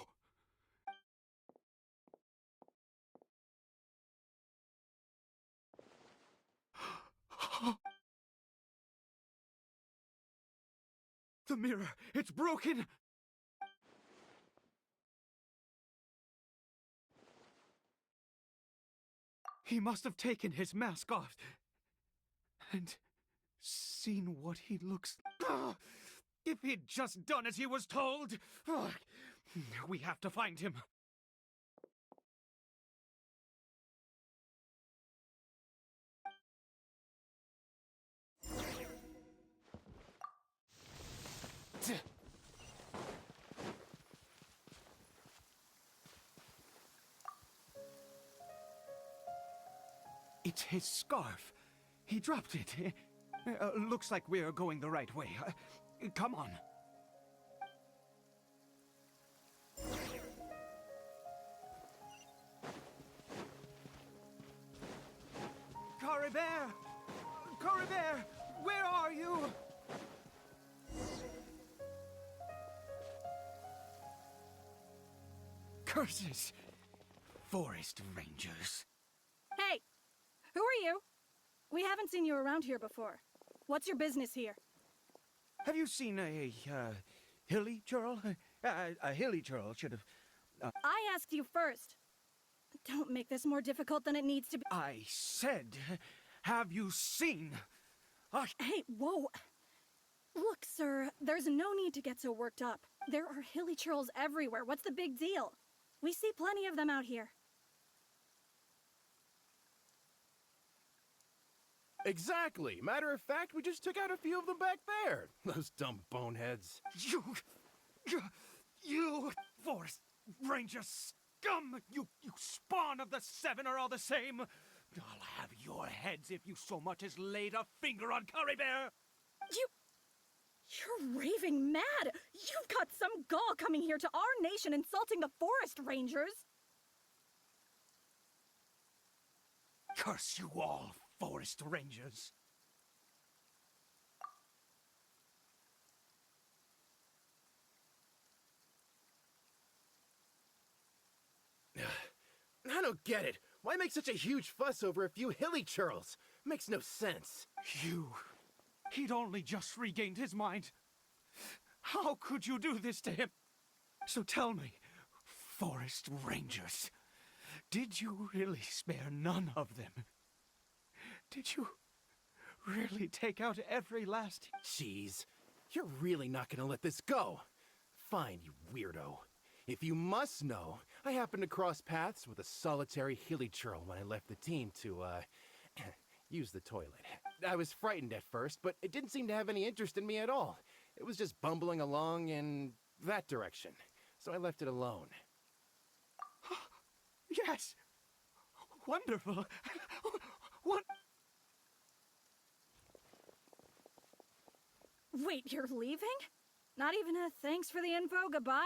The mirror, it's broken! He must have taken his mask off and seen what he looks like. If he'd just done as he was told! We have to find him. It's his scarf. He dropped it. Looks like we're going the right way. Come on. Cory Bear! Cory Bear! Where are you? Curses! Forest Rangers. Hey! Who are you? We haven't seen you around here before. What's your business here? Have you seen a Hilly Churl? A Hilly Churl should have... I asked you first. Don't make this more difficult than it needs to be. I said, have you seen? Hey, whoa. Look, sir, there's no need to get so worked up. There are Hilly Churls everywhere. What's the big deal? We see plenty of them out here. Exactly. Matter of fact, we just took out a few of them back there. Those dumb boneheads. You Forest Ranger scum! You spawn of the Seven are all the same! I'll have your heads if you so much as laid a finger on Cory Bear! You're raving mad! You've got some gall coming here to our nation insulting the forest rangers! Curse you all, forest rangers. I don't get it. Why make such a huge fuss over a few hilly churls? Makes no sense. He'd only just regained his mind. How could you do this to him? So tell me, forest rangers, did you really spare none of them? Did you really take out every last... Jeez, you're really not gonna let this go. Fine, you weirdo. If you must know, I happened to cross paths with a solitary hilly churl when I left the team to, use the toilet. I was frightened at first, but it didn't seem to have any interest in me at all. It was just bumbling along in that direction, so I left it alone. Yes! Wonderful! Wait, you're leaving? Not even a thanks for the info, goodbye?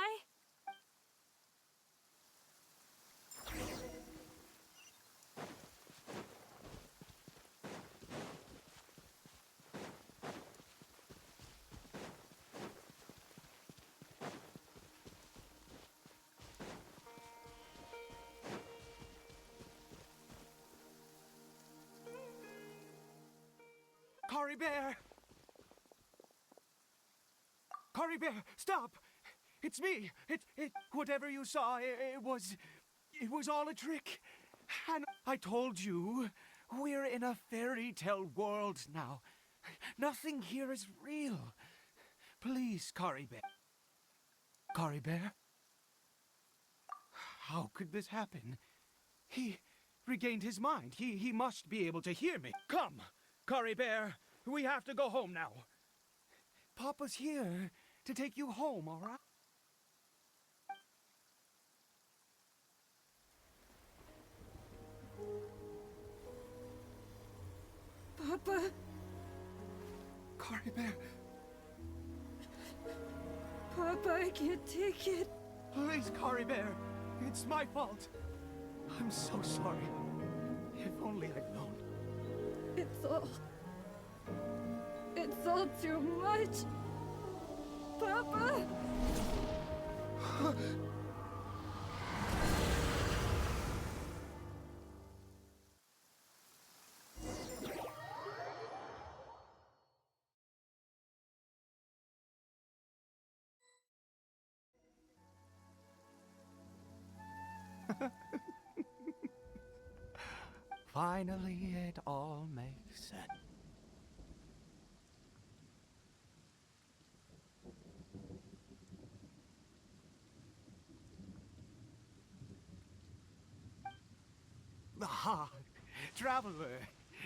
Cory Bear! Cory Bear, stop! It's me! Whatever you saw, it was all a trick. And I told you, we're in a fairy tale world now. Nothing here is real. Please, Cory Bear. Cory Bear? How could this happen? He regained his mind. He must be able to hear me. Come, Cory Bear, we have to go home now. Papa's here to take you home, all right? Papa... Cory Bear, Papa, I can't take it. please, Cory Bear. It's my fault. I'm so sorry. If only I'd known. It's all too much. Papa! Finally, it all makes sense. Ah, traveler,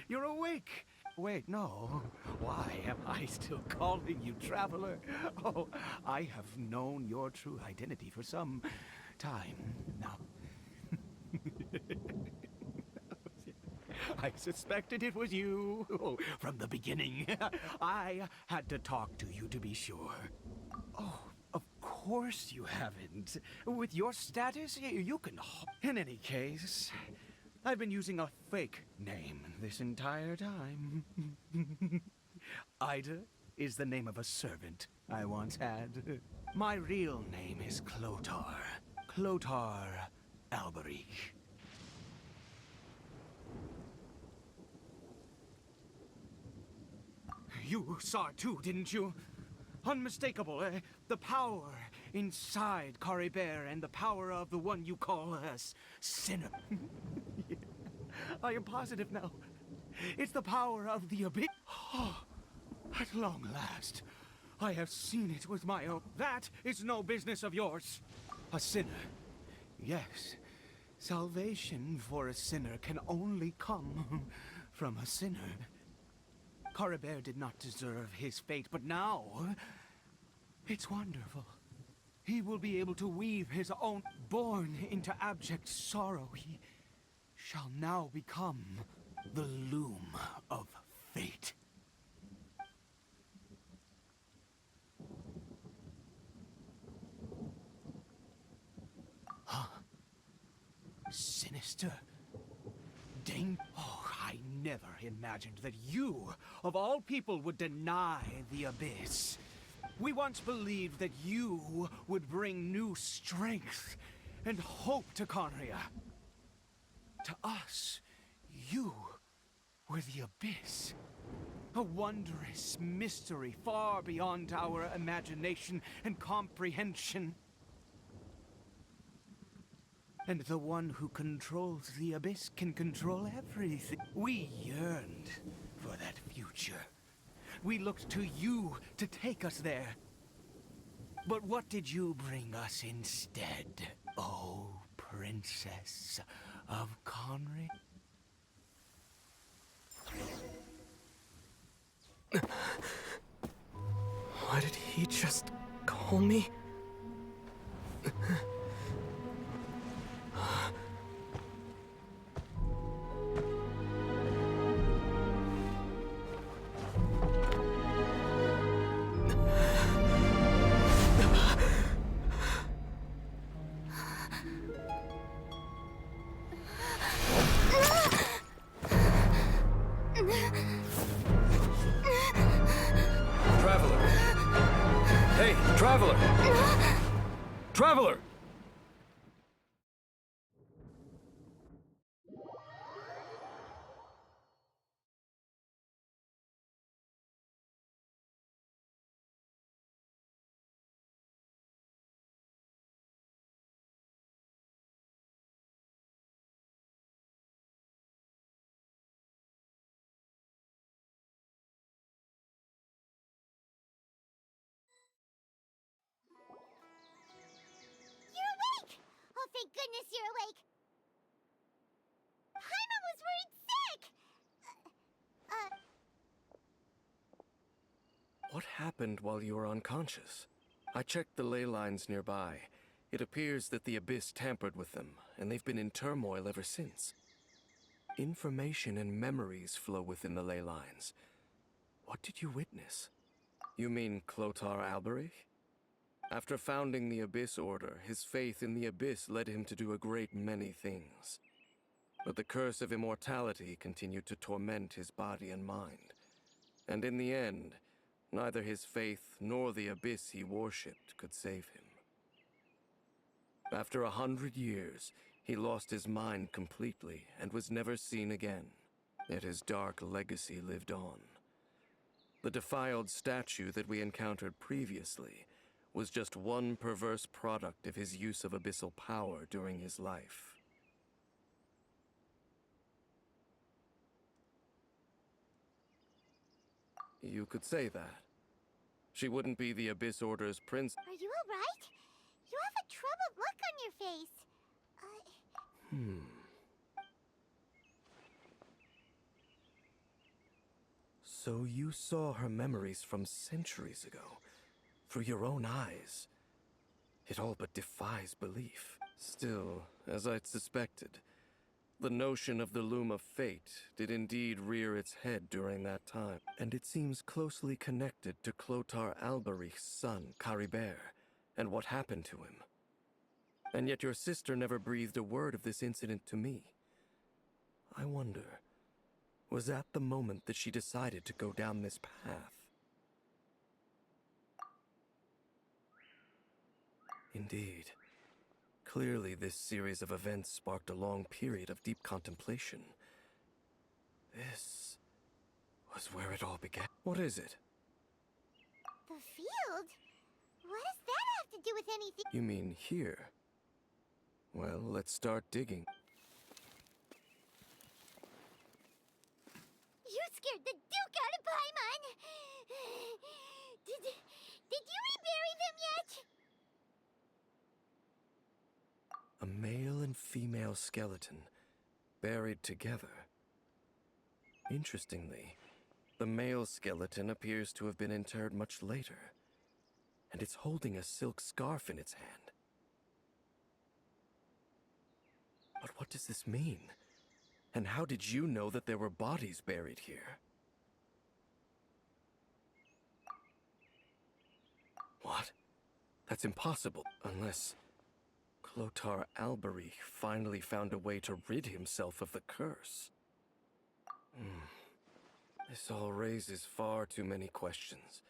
you're awake. Wait, no. Why am I still calling you traveler? Oh, I have known your true identity for some time now. I suspected it was you from the beginning. I had to talk to you to be sure. Oh, of course you haven't. With your status, you can... In any case, I've been using a fake name this entire time. Ida is the name of a servant I once had. My real name is Clotar. Clotar Alberki. You saw it too, didn't you? Unmistakable, the power inside Cory Bear and the power of the one you call a sinner. Yeah. I am positive now. It's the power of the abyss. Oh, at long last, I have seen it with my own. That is no business of yours. A sinner. Yes, salvation for a sinner can only come from a sinner. Cory Bear did not deserve his fate, but now, it's wonderful. He will be able to weave his own. Born into abject sorrow, he shall now become the loom of fate. Mr. Dane. Oh, I never imagined that you, of all people, would deny the Abyss. We once believed that you would bring new strength and hope to Conria. To us, you were the Abyss. A wondrous mystery far beyond our imagination and comprehension. And the one who controls the Abyss can control everything. We yearned for that future. We looked to you to take us there. But what did you bring us instead, oh Princess of Conry? Why did he just call me? Traveler! Hey, Traveler! Traveler! You're awake! Oh, thank goodness you're awake! Paimon was worried sick! What happened while you were unconscious? I checked the ley lines nearby. It appears that the Abyss tampered with them, and they've been in turmoil ever since. Information and memories flow within the ley lines. What did you witness? You mean Clotar Alberich? After founding the Abyss Order, his faith in the Abyss led him to do a great many things. But the curse of immortality continued to torment his body and mind. And in the end, neither his faith nor the Abyss he worshipped could save him. After 100 years, he lost his mind completely and was never seen again. Yet his dark legacy lived on. The defiled statue that we encountered previously was just one perverse product of his use of abyssal power during his life. You could say that. She wouldn't be the Abyss Order's prince. Are you alright? You have a troubled look on your face. So you saw her memories from centuries ago, through your own eyes. It all but defies belief. Still, as I'd suspected, the notion of the Loom of Fate did indeed rear its head during that time, and it seems closely connected to Clotar Alberich's son, Caribert, and what happened to him. And yet your sister never breathed a word of this incident to me. I wonder, was that the moment that she decided to go down this path? Indeed. Clearly, this series of events sparked a long period of deep contemplation. This was where it all began. What is it? The field? What does that have to do with anything? You mean here? Well, let's start digging. You scared the Duke out of Paimon! Did you rebury them yet? A male and female skeleton, buried together. Interestingly, the male skeleton appears to have been interred much later, and it's holding a silk scarf in its hand. But what does this mean? And how did you know that there were bodies buried here? What? That's impossible, unless Clotar Alberki finally found a way to rid himself of the curse. This all raises far too many questions.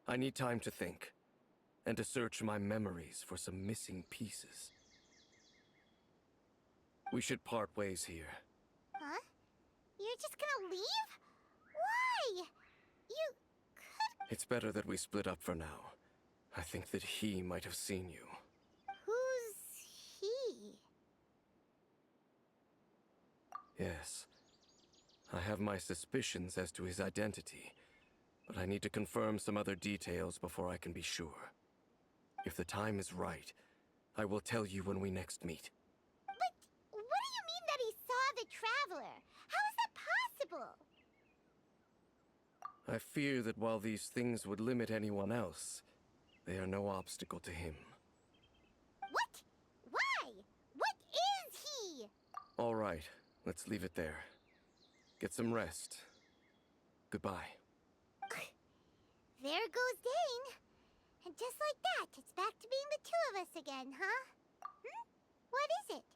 I need time to think, and to search my memories for some missing pieces. We should part ways here. Huh? You're just gonna leave? Why? You could... It's better that we split up for now. I think that he might have seen you. Who's he? Yes. I have my suspicions as to his identity, but I need to confirm some other details before I can be sure. If the time is right, I will tell you when we next meet. But what do you mean that he saw the Traveler? How is that possible? I fear that while these things would limit anyone else, they are no obstacle to him. What? Why? What is he? All right, let's leave it there. Get some rest. Goodbye. There goes Dane. And just like that, it's back to being the two of us again, huh? What is it?